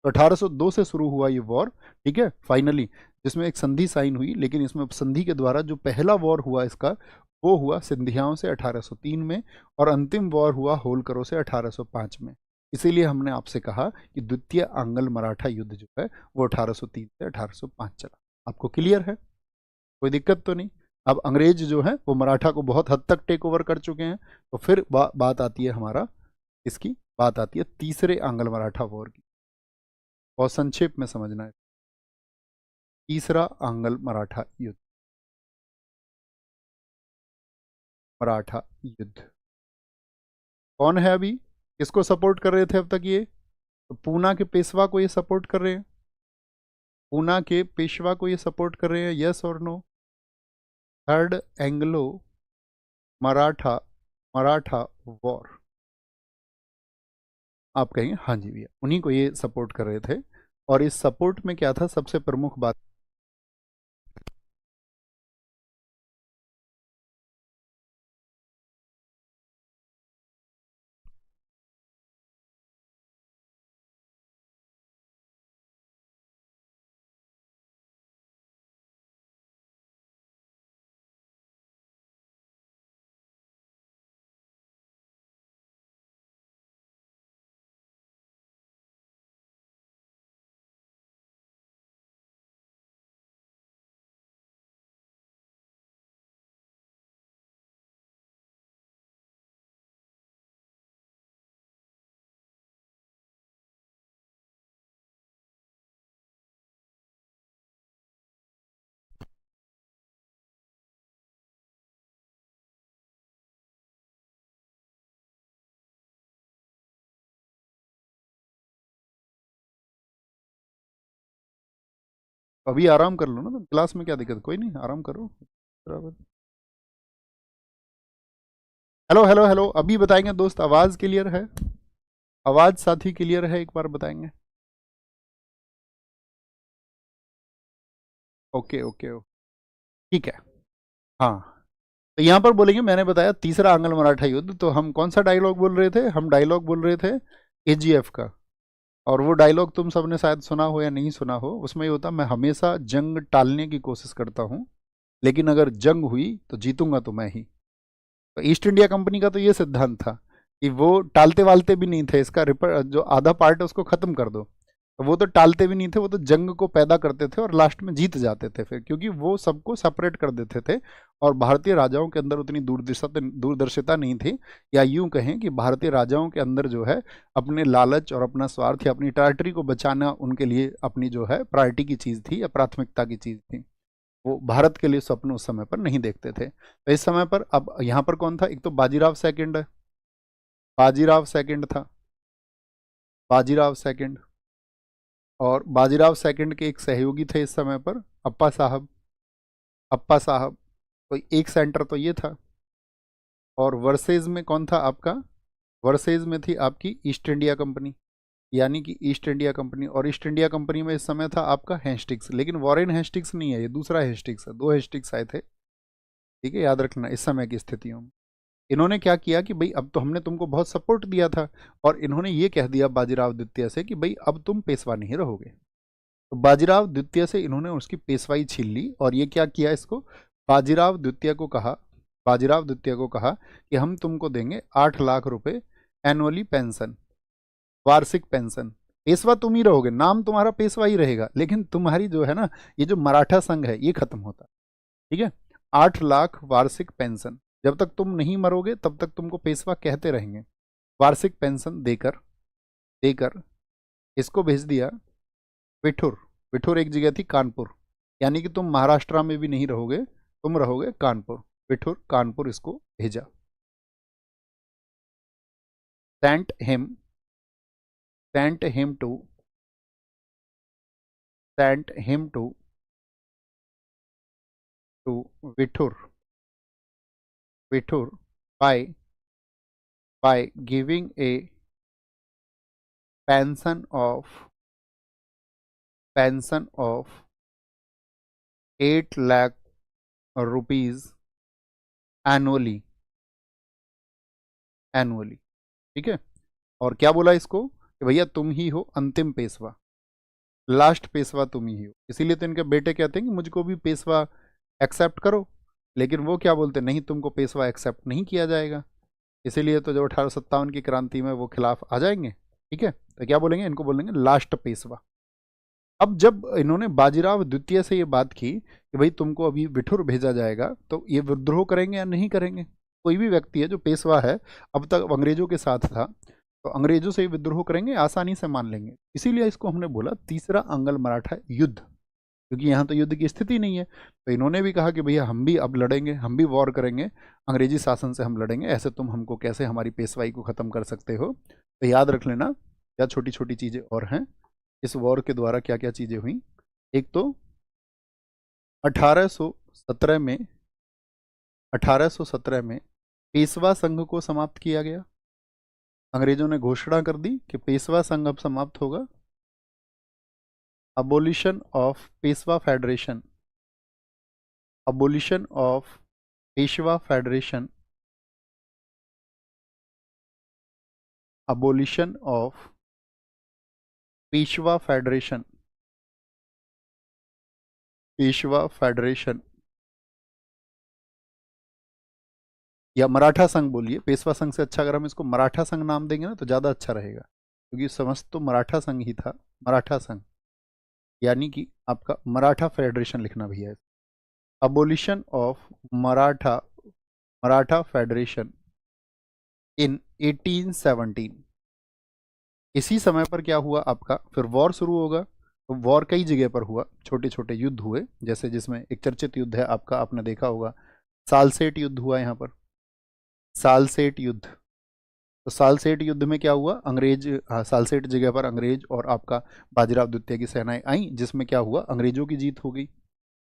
तो 1802 से शुरू हुआ ये वॉर, ठीक है, फाइनली, जिसमें एक संधि साइन हुई। लेकिन इसमें संधि के द्वारा जो पहला वॉर हुआ इसका, वो हुआ सिंधियाओं से 1803 में, और अंतिम वॉर हुआ होलकरों से 1805 में। इसीलिए हमने आपसे कहा कि द्वितीय आंग्ल मराठा युद्ध जो है वो 1803 से 1805 चला। आपको क्लियर है? कोई दिक्कत तो नहीं? अब अंग्रेज जो है वो मराठा को बहुत हद तक टेक ओवर कर चुके हैं। तो फिर बात आती है हमारा, इसकी बात आती है तीसरे आंग्ल मराठा वॉर की, और संक्षेप में समझना है। तीसरा आंग्ल मराठा युद्ध, मराठा युद्ध कौन है अभी? किसको सपोर्ट कर रहे थे अब तक ये? तो पूना के पेशवा को ये सपोर्ट कर रहे हैं, पूना के पेशवा को ये सपोर्ट कर रहे हैं, यस और no? Third Anglo Maratha Maratha war, आप कहेंगे हाँ जी भैया, उन्हीं को ये सपोर्ट कर रहे थे। और इस सपोर्ट में क्या था सबसे प्रमुख बात? अभी आराम कर लो ना, तो क्लास में क्या दिक्कत? कोई नहीं, आराम करो बराबर। हेलो हेलो हेलो, अभी बताएंगे दोस्त, आवाज क्लियर है? आवाज साथी क्लियर है? एक बार बताएंगे। ओके ओके ओके, ठीक है। हाँ, तो यहाँ पर बोलेंगे, मैंने बताया तीसरा आंग्ल मराठा युद्ध, तो हम कौन सा डायलॉग बोल रहे थे? हम डायलॉग बोल रहे थे केजीएफ का। और वो डायलॉग तुम सबने शायद सुना हो या नहीं सुना हो। उसमें ये होता, मैं हमेशा जंग टालने की कोशिश करता हूँ, लेकिन अगर जंग हुई तो जीतूंगा तो मैं ही। तो ईस्ट इंडिया कंपनी का तो ये सिद्धांत था कि वो टालते वालते भी नहीं थे, इसका जो आधा पार्ट है उसको खत्म कर दो। तो वो तो टालते भी नहीं थे, वो तो जंग को पैदा करते थे और लास्ट में जीत जाते थे फिर, क्योंकि वो सबको सेपरेट कर देते थे। और भारतीय राजाओं के अंदर उतनी दूरदर्शिता नहीं थी, या यूं कहें कि भारतीय राजाओं के अंदर जो है अपने लालच और अपना स्वार्थ या अपनी टेरिटरी को बचाना उनके लिए अपनी जो है प्रायोरिटी की चीज़ थी या प्राथमिकता की चीज़ थी। वो भारत के लिए स्वप्न उस समय पर नहीं देखते थे। तो इस समय पर अब यहाँ पर कौन था? एक तो बाजीराव सेकंड है, बाजीराव सेकंड था, बाजीराव सेकंड। और बाजीराव सेकंड के एक सहयोगी थे इस समय पर, अप्पा साहब। अप्पा साहब, तो एक सेंटर तो ये था। और वर्सेज में कौन था आपका, वर्सेज में थी आपकी ईस्ट इंडिया कंपनी, यानी कि ईस्ट इंडिया कंपनी। और ईस्ट इंडिया कंपनी में इस समय था आपका हेस्टिंग्स, लेकिन वॉरेन हेस्टिंग्स नहीं है, ये दूसरा हेस्टिंग्स है, दो हेस्टिंग्स आए थे, ठीक है, याद रखना इस समय की स्थितियों में। इन्होंने क्या किया कि भाई अब तो हमने तुमको बहुत सपोर्ट दिया था, और इन्होंने ये कह दिया बाजीराव द्वितीय से कि भाई अब तुम पेशवा नहीं रहोगे। तो बाजीराव द्वितीय से इन्होंने उसकी पेशवाई छीन ली, और ये क्या किया, इसको बाजीराव द्वितीय को कहा, बाजीराव द्वितीय को कहा कि हम तुमको देंगे 8 लाख रुपए एनुअली पेंशन, वार्षिक पेंशन। पेशवा तुम ही रहोगे, नाम तुम्हारा पेशवा ही रहेगा, लेकिन तुम्हारी जो है ना, ये जो मराठा संघ है ये खत्म होता, ठीक है। 8 लाख वार्षिक पेंशन, जब तक तुम नहीं मरोगे तब तक तुमको पेशवा कहते रहेंगे। वार्षिक पेंशन देकर देकर इसको भेज दिया विठुर। विठुर एक जगह थी कानपुर, यानी कि तुम महाराष्ट्र में भी नहीं रहोगे, तुम रहोगे कानपुर। विठुर कानपुर इसको भेजा। Sent him to Bithoor by giving a pension of 8 lakh rupees annually, ठीक है। और क्या बोला इसको कि भैया तुम ही हो अंतिम पेशवा, लास्ट पेशवा तुम ही हो। इसीलिए तो इनके बेटे कहते हैं कि मुझको भी पेशवा एक्सेप्ट करो, लेकिन वो क्या बोलते, नहीं तुमको पेशवा एक्सेप्ट नहीं किया जाएगा। इसीलिए तो जब 1857 की क्रांति में वो खिलाफ आ जाएंगे, ठीक है, तो क्या बोलेंगे, इनको बोलेंगे लास्ट पेशवा। अब जब इन्होंने बाजीराव द्वितीय से ये बात की कि भाई तुमको अभी विठुर भेजा जाएगा, तो ये विद्रोह करेंगे या नहीं करेंगे। कोई भी व्यक्ति है जो पेशवा है, अब तक अंग्रेजों के साथ था, तो अंग्रेजों से विद्रोह करेंगे, आसानी से मान लेंगे। इसीलिए इसको हमने बोला तीसरा अंगल मराठा युद्ध, क्योंकि यहाँ तो युद्ध की स्थिति नहीं है। तो इन्होंने भी कहा कि भैया हम भी अब लड़ेंगे, हम भी वॉर करेंगे, अंग्रेजी शासन से हम लड़ेंगे, ऐसे तुम हमको कैसे हमारी पेशवाई को ख़त्म कर सकते हो। तो याद रख लेना, क्या छोटी छोटी चीज़ें और हैं इस वॉर के द्वारा, क्या क्या चीज़ें हुई। एक तो 1817 में 1817 में पेशवा संघ को समाप्त किया गया। अंग्रेजों ने घोषणा कर दी कि पेशवा संघ अब समाप्त होगा। abolition of Peshwa Federation, abolition of Peshwa Federation, abolition of Peshwa Federation, Peshwa federation या मराठा संघ बोलिए, पेशवा संघ से अच्छा अगर हम इसको मराठा संघ नाम देंगे ना तो ज़्यादा अच्छा रहेगा, क्योंकि समस्त तो मराठा संघ ही था, मराठा संघ, यानी कि आपका मराठा फेडरेशन लिखना भैया। अबोलिशन ऑफ मराठा फेडरेशन इन 1817। इसी समय पर क्या हुआ आपका, फिर वॉर शुरू होगा। तो वॉर कई जगह पर हुआ, छोटे छोटे युद्ध हुए, जैसे जिसमें एक चर्चित युद्ध है आपका, आपने देखा होगा सालसेट युद्ध हुआ यहाँ पर, सालसेट युद्ध। तो सालसेट युद्ध में क्या हुआ, अंग्रेज, सालसेट जगह पर अंग्रेज और आपका बाजीराव द्वितीय की सेनाएं आई, जिसमें क्या हुआ, अंग्रेजों की जीत हो गई।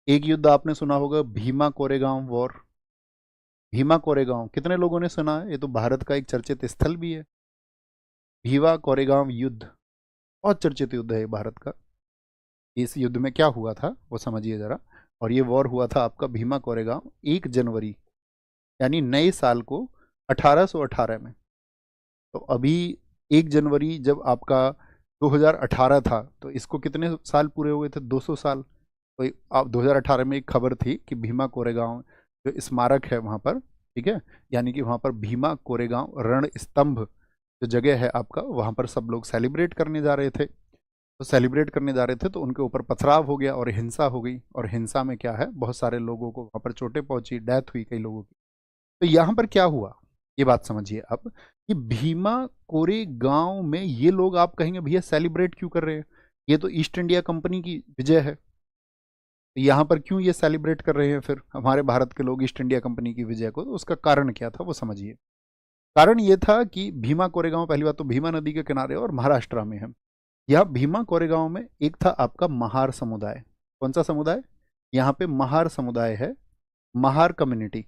एक युद्ध आपने सुना होगा, भीमा कोरेगांव वॉर। भीमा कोरेगांव कितने लोगों ने सुना है, ये तो भारत का एक चर्चित स्थल भी है। भीमा कोरेगांव युद्ध बहुत चर्चित युद्ध है भारत का। इस युद्ध में क्या हुआ था वो समझिए जरा। और ये वॉर हुआ था आपका भीमा कोरेगांव 1 जनवरी, यानी नए साल को 1818 में। तो अभी 1 जनवरी जब आपका 2018 था, तो इसको कितने साल पूरे हुए थे, 200 साल। तो आप 2018 में एक खबर थी कि भीमा कोरेगांव जो स्मारक है वहाँ पर, ठीक है, यानी कि वहाँ पर भीमा कोरेगांव रण स्तंभ जो जगह है आपका, वहाँ पर सब लोग सेलिब्रेट करने जा रहे थे। तो सेलिब्रेट करने जा रहे थे तो उनके ऊपर पथराव हो गया और हिंसा हो गई, और हिंसा में क्या है, बहुत सारे लोगों को वहाँ पर चोटें पहुँची, डेथ हुई कई लोगों की। तो यहाँ पर क्या हुआ, ये बात समझिए आप, कि भीमा कोरेगांव में ये लोग, आप कहेंगे भैया सेलिब्रेट क्यों कर रहे हैं, ये तो ईस्ट इंडिया कंपनी की विजय है, तो यहाँ पर क्यों ये सेलिब्रेट कर रहे हैं फिर हमारे भारत के लोग ईस्ट इंडिया कंपनी की विजय को। तो उसका कारण क्या था वो समझिए। कारण ये था कि भीमा कोरेगांव, पहली बात तो भीमा नदी के किनारे और महाराष्ट्र में है। यह भीमा कोरेगांव में एक था आपका महार समुदाय। कौन सा समुदाय, यहाँ पे महार समुदाय है, महार कम्युनिटी,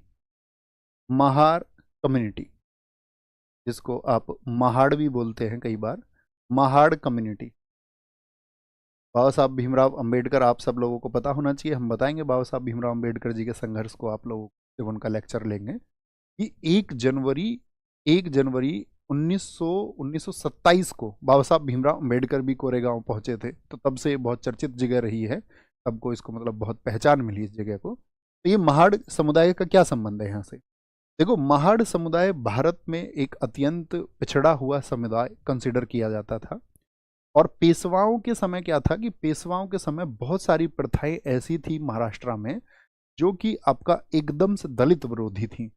महार कम्युनिटी, जिसको आप महाड़ भी बोलते हैं कई बार, महाड़ कम्युनिटी। बाबा साहब भीमराव अंबेडकर आप सब लोगों को पता होना चाहिए, हम बताएंगे बाबा साहब भीमराव अंबेडकर जी के संघर्ष को आप लोगों को जब उनका लेक्चर लेंगे, कि 1 जनवरी 1927 को बाबा साहब भीमराव अंबेडकर भी कोरेगांव पहुंचे थे। तो तब से बहुत चर्चित जगह रही है, सबको इसको मतलब बहुत पहचान मिली इस जगह को। तो ये महाड़ समुदाय का क्या संबंध है यहाँ से? देखो, महाड़ समुदाय भारत में एक अत्यंत पिछड़ा हुआ समुदाय कंसिडर किया जाता था। और पेशवाओं के समय क्या था कि पेशवाओं के समय बहुत सारी प्रथाएं ऐसी थी महाराष्ट्र में जो कि आपका एकदम से दलित विरोधी थी।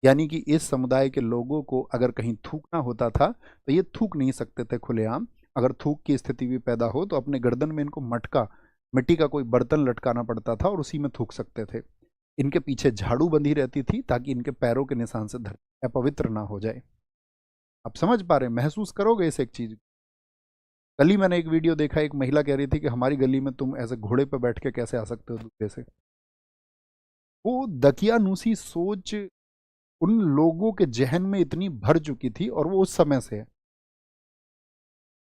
यानी कि इस समुदाय के लोगों को अगर कहीं थूकना होता था तो ये थूक नहीं सकते थे खुलेआम। अगर थूक की स्थिति भी पैदा हो तो अपने गर्दन में इनको मटका, मिट्टी का कोई बर्तन लटकाना पड़ता था और उसी में थूक सकते थे। इनके पीछे झाड़ू बंधी रहती थी ताकि इनके पैरों के निशान से धरती अपवित्र ना हो जाए। आप समझ पा रहे हैं, महसूस करोगे इस एक चीज। कल ही मैंने एक वीडियो देखा, एक महिला कह रही थी कि हमारी गली में तुम ऐसे घोड़े पर बैठ के कैसे आ सकते हो दूसरे से। वो दकियानूसी सोच उन लोगों के जहन में इतनी भर चुकी थी और वो उस समय से है।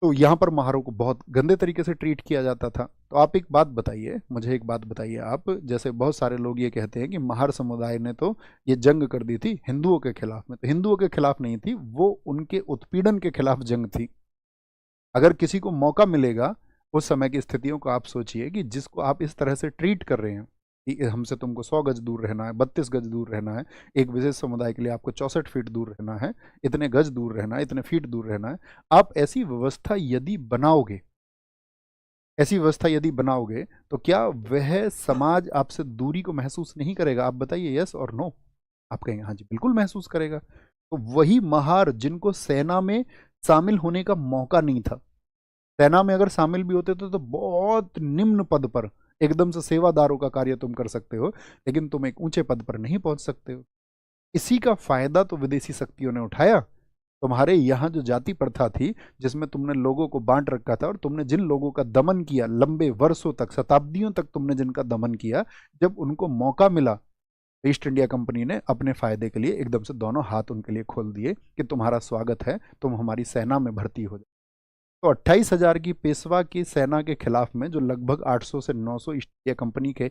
तो यहाँ पर महारों को बहुत गंदे तरीके से ट्रीट किया जाता था। तो आप एक बात बताइए, मुझे एक बात बताइए आप, जैसे बहुत सारे लोग ये कहते हैं कि महार समुदाय ने तो ये जंग कर दी थी हिंदुओं के खिलाफ में, तो हिंदुओं के खिलाफ नहीं थी, वो उनके उत्पीड़न के खिलाफ जंग थी। अगर किसी को मौका मिलेगा, उस समय की स्थितियों को आप सोचिए कि जिसको आप इस तरह से ट्रीट कर रहे हैं कि हमसे तुमको 100 गज दूर रहना है, 32 गज दूर रहना है, एक विशेष समुदाय के लिए आपको 64 फीट दूर रहना है, इतने गज दूर रहना है, इतने फीट दूर रहना है। आप ऐसी व्यवस्था यदि बनाओगे, ऐसी व्यवस्था यदि बनाओगे तो क्या वह समाज आपसे दूरी को महसूस नहीं करेगा? आप बताइए, यस और नो। आप कहेंगे हाँ जी बिल्कुल महसूस करेगा। तो वही महार जिनको सेना में शामिल होने का मौका नहीं था, सेना में अगर शामिल भी होते तो बहुत निम्न पद पर, एकदम से सेवादारों का कार्य तुम कर सकते हो, लेकिन तुम एक ऊंचे पद पर नहीं पहुंच सकते हो। इसी का फायदा तो विदेशी शक्तियों ने उठाया। तुम्हारे यहाँ जो जाति प्रथा थी जिसमें तुमने लोगों को बांट रखा था और तुमने जिन लोगों का दमन किया लंबे वर्षों तक, शताब्दियों तक तुमने जिनका दमन किया, जब उनको मौका मिला, ईस्ट इंडिया कंपनी ने अपने फायदे के लिए एकदम से दोनों हाथ उनके लिए खोल दिए कि तुम्हारा स्वागत है, तुम हमारी सेना में भर्ती हो जाओ। तो 28,000 की पेशवा की सेना के खिलाफ में जो लगभग 800 से 900 ईस्ट इंडिया कंपनी के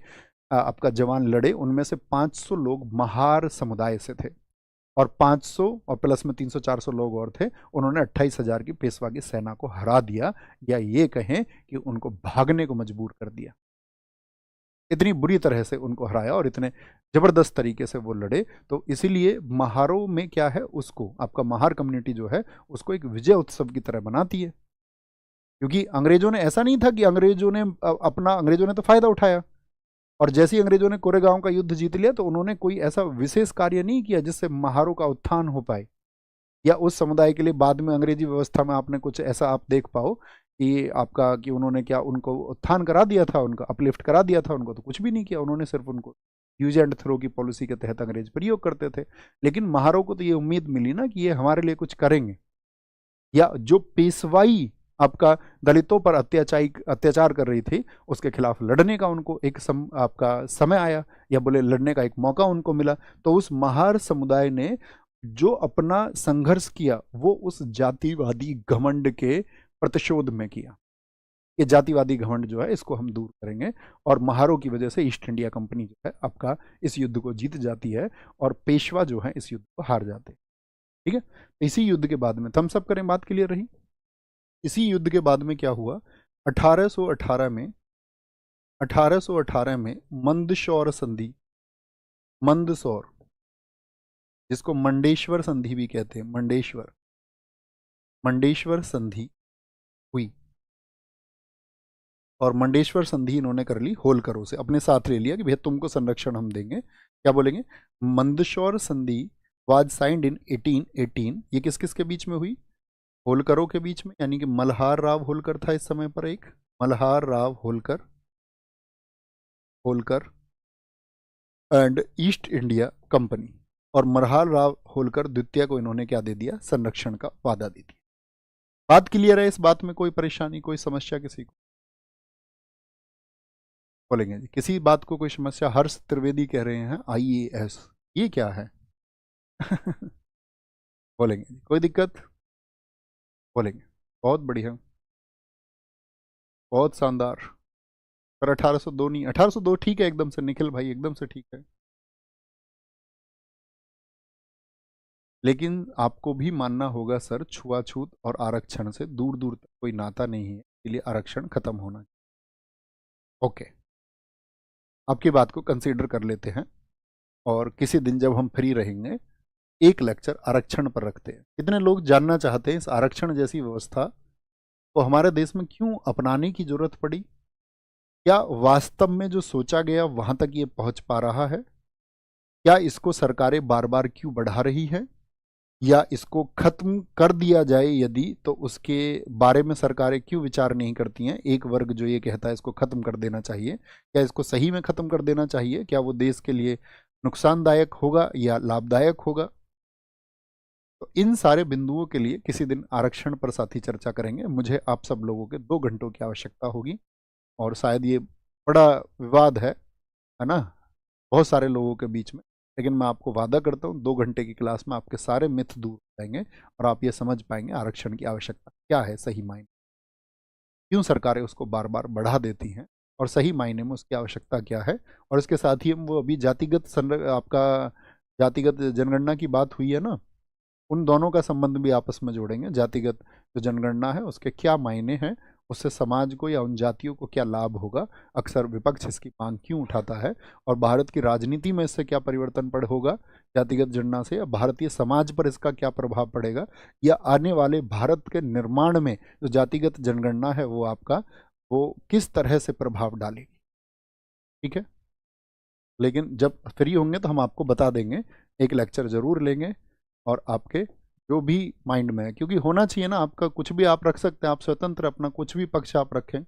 आपका जवान लड़े, उनमें से 500 लोग महार समुदाय से थे और 500 और प्लस में 300-400 लोग और थे। उन्होंने 28,000 की पेशवा की सेना को हरा दिया, या ये कहें कि उनको भागने को मजबूर कर दिया। इतनी बुरी तरह से उनको हराया और इतने जबरदस्त तरीके से वो लड़े। तो इसीलिए महारों में क्या है, उसको आपका महार कम्युनिटी जो है उसको एक विजय उत्सव की तरह बनाती है। क्योंकि अंग्रेजों ने, ऐसा नहीं था कि अंग्रेजों ने अंग्रेजों ने तो फायदा उठाया और जैसे ही अंग्रेजों ने कोरेगांव का युद्ध जीत लिया तो उन्होंने कोई ऐसा विशेष कार्य नहीं किया जिससे महारों का उत्थान हो पाए, या उस समुदाय के लिए बाद में अंग्रेजी व्यवस्था में आपने कुछ ऐसा आप देख पाओ कि आपका कि उन्होंने क्या उनको उत्थान करा दिया था, उनका अपलिफ्ट करा दिया था उनको, तो कुछ भी नहीं किया उन्होंने। सिर्फ उनको यूज एंड थ्रो की पॉलिसी के तहत अंग्रेज प्रयोग करते थे। लेकिन महारों को तो ये उम्मीद मिली ना कि ये हमारे लिए कुछ करेंगे, या जो पेशवाई आपका दलितों पर अत्याचार कर रही थी उसके खिलाफ लड़ने का उनको एक आपका समय आया, या बोले लड़ने का एक मौका उनको मिला। तो उस महार समुदाय ने जो अपना संघर्ष किया वो उस जातिवादी घमंड के प्रतिशोध में किया। ये जातिवादी घमंड जो है इसको हम दूर करेंगे, और महारों की वजह से ईस्ट इंडिया कंपनी जो है आपका इस युद्ध को जीत जाती है और पेशवा जो है इस युद्ध को हार जाते हैं। ठीक है, तो इसी युद्ध के बाद में थम्स अप करें, बात क्लियर रही। इसी युद्ध के बाद में क्या हुआ, 1818 में 1818 में मंदसौर संधि, मंदसौर जिसको मंडेश्वर संधि भी कहते हैं, मंडेश्वर मंडेश्वर संधि हुई। और मंडेश्वर संधि इन्होंने कर ली होलकरों से, अपने साथ ले लिया कि भैया तुमको संरक्षण हम देंगे। क्या बोलेंगे, मंदसौर संधि वाज साइंड इन 1818। ये किस किस के बीच में हुई, होलकरों के बीच में, यानी कि मल्हार राव होलकर था इस समय पर, एक Malhar Rao Holkar Holkar and East India company. और मल्हार राव होलकर द्वितीय को इन्होंने क्या दे दिया, संरक्षण का वादा दे दिया। बात क्लियर है, इस बात में कोई परेशानी कोई समस्या किसी को? बोलेंगे जी किसी बात को कोई समस्या? हर्ष त्रिवेदी कह रहे हैं IAS, ये क्या है? बोलेंगे जी, कोई दिक्कत? बोलेंगे। बहुत बढ़िया, बहुत शानदार। पर 1802 नहीं, 1802 ठीक है एकदम से निखिल भाई, एकदम से ठीक है। लेकिन आपको भी मानना होगा सर, छुआछूत और आरक्षण से दूर दूर तक कोई नाता नहीं है, इसलिए आरक्षण खत्म होना चाहिए। ओके, आपकी बात को कंसीडर कर लेते हैं, और किसी दिन जब हम फ्री रहेंगे एक लेक्चर आरक्षण पर रखते हैं। कितने लोग जानना चाहते हैं इस आरक्षण जैसी व्यवस्था को हमारे देश में क्यों अपनाने की जरूरत पड़ी? क्या वास्तव में जो सोचा गया वहां तक ये पहुंच पा रहा है? क्या इसको सरकारें बार बार क्यों बढ़ा रही है? या इसको खत्म कर दिया जाए यदि, तो उसके बारे में सरकारें क्यों विचार नहीं करती हैं? एक वर्ग जो ये कहता है इसको खत्म कर देना चाहिए, क्या इसको सही में खत्म कर देना चाहिए? क्या वो देश के लिए नुकसानदायक होगा या लाभदायक होगा? तो इन सारे बिंदुओं के लिए किसी दिन आरक्षण पर साथी चर्चा करेंगे। मुझे आप सब लोगों के 2 घंटों की आवश्यकता होगी, और शायद ये बड़ा विवाद है ना, बहुत सारे लोगों के बीच में। लेकिन मैं आपको वादा करता हूँ 2 घंटे की क्लास में आपके सारे मिथ दूर हो जाएंगे, और आप ये समझ पाएंगे आरक्षण की आवश्यकता क्या है सही मायने, क्यों सरकारें उसको बार बार बढ़ा देती हैं, और सही मायने में उसकी आवश्यकता क्या है। और इसके साथ ही हम वो अभी जातिगत आपका जातिगत जनगणना की बात हुई है ना, उन दोनों का संबंध भी आपस में जोड़ेंगे। जातिगत जो जनगणना है उसके क्या मायने हैं, उससे समाज को या उन जातियों को क्या लाभ होगा, अक्सर विपक्ष इसकी मांग क्यों उठाता है, और भारत की राजनीति में इससे क्या परिवर्तन पड़ होगा जातिगत जनगणना से, या भारतीय समाज पर इसका क्या प्रभाव पड़ेगा, या आने वाले भारत के निर्माण में जो जातिगत जनगणना है वो आपका वो किस तरह से प्रभाव डालेगी। ठीक है, लेकिन जब फ्री होंगे तो हम आपको बता देंगे, एक लेक्चर जरूर लेंगे, और आपके जो भी माइंड में है, क्योंकि होना चाहिए ना, आपका कुछ भी आप रख सकते हैं, आप स्वतंत्र, अपना कुछ भी पक्ष आप रखें,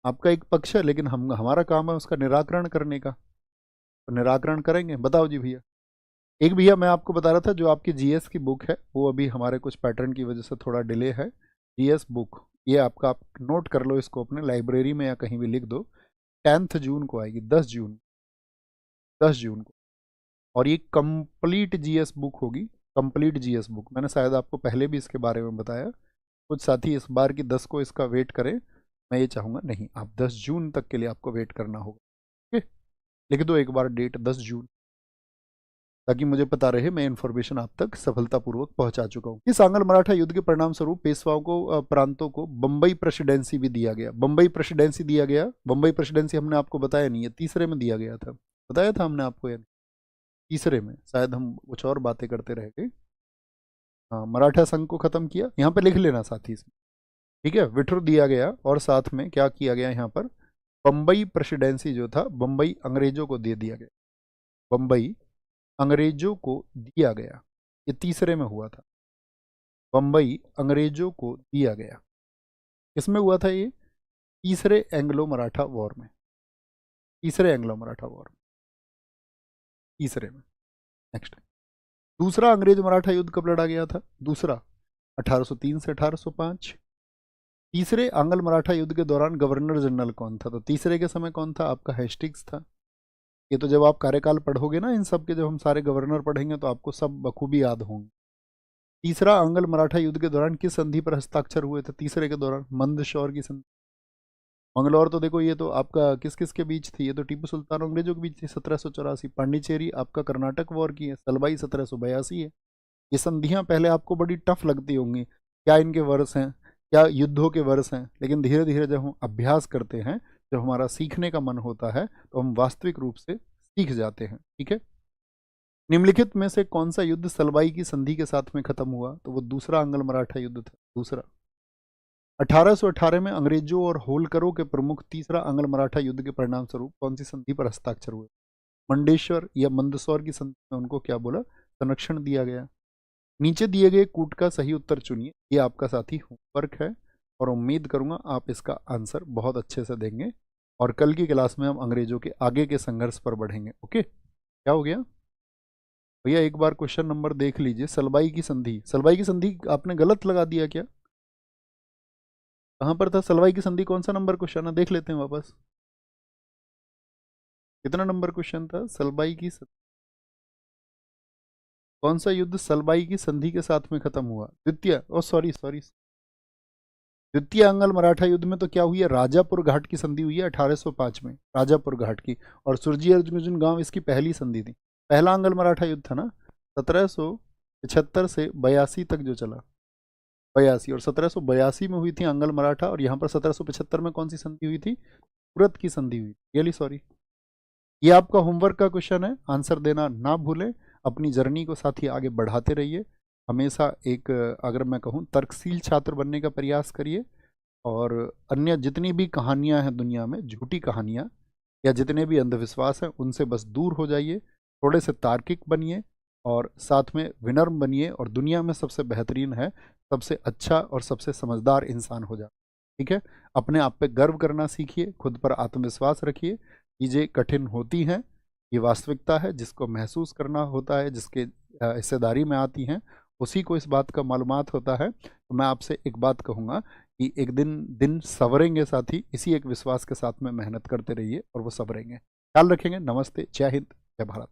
आपका एक पक्ष है, लेकिन हम हमारा काम है उसका निराकरण करने का, तो निराकरण करेंगे। बताओ जी भैया। एक भैया मैं आपको बता रहा था, जो आपकी जीएस की बुक है वो अभी हमारे कुछ पैटर्न की वजह से थोड़ा डिले है। जीएस बुक ये आपका, आप नोट कर लो इसको अपने लाइब्रेरी में या कहीं भी लिख दो, 10 जून को आएगी, 10 जून, 10 जून को। और ये कंप्लीट जीएस बुक होगी, कंप्लीट जीएस बुक। मैंने शायद आपको पहले भी इसके बारे में बताया, कुछ साथी इस बार की 10 को इसका वेट करें, मैं ये चाहूँगा नहीं, आप 10 जून तक के लिए आपको वेट करना होगा। ठीक, लिख दो एक बार डेट 10 जून, ताकि मुझे पता रहे मैं इन्फॉर्मेशन आप तक सफलतापूर्वक पहुंचा चुका हूं। इस आंग्ल मराठा युद्ध के परिणाम स्वरूप पेशवाओं को प्रांतों को बंबई प्रेसिडेंसी भी दिया गया। बंबई प्रेसिडेंसी दिया गया, बंबई प्रेसिडेंसी हमने आपको बताया नहीं है, तीसरे में दिया गया था, बताया था हमने आपको या तीसरे में, शायद हम कुछ और बातें करते रह गए। हाँ, मराठा संघ को खत्म किया, यहाँ पे लिख लेना साथ ही इसमें। ठीक है, विठुर दिया गया, और साथ में क्या किया गया यहाँ पर, बंबई प्रेसिडेंसी जो था बंबई अंग्रेजों को दे दिया गया, बंबई अंग्रेजों को दिया गया, ये तीसरे में हुआ था, बंबई अंग्रेजों को दिया गया। किसमें हुआ था ये? तीसरे एंग्लो मराठा वॉर में, तीसरे एंग्लो मराठा वॉर में, तीसरे में। नेक्स्ट, दूसरा अंग्रेज मराठा युद्ध कब लड़ा गया था? दूसरा 1803 से 1805। तीसरे आंग्ल मराठा युद्ध के दौरान गवर्नर जनरल कौन था? तो तीसरे के समय कौन था? आपका हेस्टिंग्स था। ये तो जब आप कार्यकाल पढ़ोगे ना इन सब के, जब हम सारे गवर्नर पढ़ेंगे तो आपको सब बखूबी याद होंगे। तीसरा आंग्ल मराठा युद्ध के दौरान किस संधि पर हस्ताक्षर हुए थे? तीसरे के दौरान मंदसौर की संधि। मंगलौर तो देखो, ये तो आपका किस किस के बीच थी? ये तो टीपू सुल्तान और अंग्रेजों के बीच थी, 1784। पांडिचेरी आपका कर्नाटक वॉर की है, सलबाई 1782 है। ये संधियां पहले आपको बड़ी टफ लगती होंगी, क्या इनके वर्ष हैं, क्या युद्धों के वर्ष हैं, लेकिन धीरे धीरे जब हम अभ्यास करते हैं, जब हमारा सीखने का मन होता है, तो हम वास्तविक रूप से सीख जाते हैं। ठीक है, निम्नलिखित में से कौन सा युद्ध सलबाई की संधि के साथ में खत्म हुआ? तो वो दूसरा आंग्ल मराठा युद्ध था, दूसरा। 1818 में अंग्रेजों और होलकरों के प्रमुख तीसरा आंग्ल मराठा युद्ध के परिणाम स्वरूप कौन सी संधि पर हस्ताक्षर हुए? मंडेश्वर या मंदसौर की संधि में उनको क्या बोला? संरक्षण दिया गया। नीचे दिए गए कूट का सही उत्तर चुनिए, ये आपका साथी होमवर्क है, और उम्मीद करूंगा आप इसका आंसर बहुत अच्छे से देंगे, और कल की क्लास में हम अंग्रेजों के आगे के संघर्ष पर बढ़ेंगे। ओके, क्या हो गया भैया? एक बार क्वेश्चन नंबर देख लीजिए, सलबाई की संधि, सलबाई की संधि आपने गलत लगा दिया क्या? कहाँ पर था सलवाई की संधि? कौन सा नंबर क्वेश्चन है, देख लेते हैं वापस। कितना नंबर क्वेश्चन था? सलबाई की कौन सा युद्ध सलबाई की संधि के साथ में खत्म हुआ? द्वितीय अंगल मराठा युद्ध में तो क्या हुई है, राजापुर घाट की संधि हुई है 1805 में, राजापुर घाट की। और सुरजी अर्जुन गांव इसकी पहली संधि थी। पहला अंगल मराठा युद्ध था ना, 1775 से 82 तक जो चला, 82, और 1782 में हुई थी अंगल मराठा। और यहाँ पर 1775 में कौन सी संधि हुई थी? सूरत की संधि हुई। Really sorry. ये आपका होमवर्क का क्वेश्चन है, आंसर देना ना भूलें। अपनी जर्नी को साथ ही आगे बढ़ाते रहिए। हमेशा एक, अगर मैं कहूँ, तर्कशील छात्र बनने का प्रयास करिए। और अन्य जितनी भी कहानियाँ हैं दुनिया में, झूठी कहानियाँ या जितने भी अंधविश्वास हैं, उनसे बस दूर हो जाइए। थोड़े से तार्किक बनिए और साथ में विनम्र बनिए, और दुनिया में सबसे बेहतरीन है, सबसे अच्छा और सबसे समझदार इंसान हो जाए। ठीक है? अपने आप पे गर्व करना सीखिए, खुद पर आत्मविश्वास रखिए। चीज़ें कठिन होती हैं, ये वास्तविकता है, जिसको महसूस करना होता है, जिसके हिस्सेदारी में आती हैं, उसी को इस बात का मालूमात होता है। तो मैं आपसे एक बात कहूँगा कि एक दिन दिन संवरेंगे साथी, इसी एक विश्वास के साथ में मेहनत करते रहिए और वो संवरेंगे। ख्याल रखेंगे। नमस्ते, जय हिंद, जय भारत।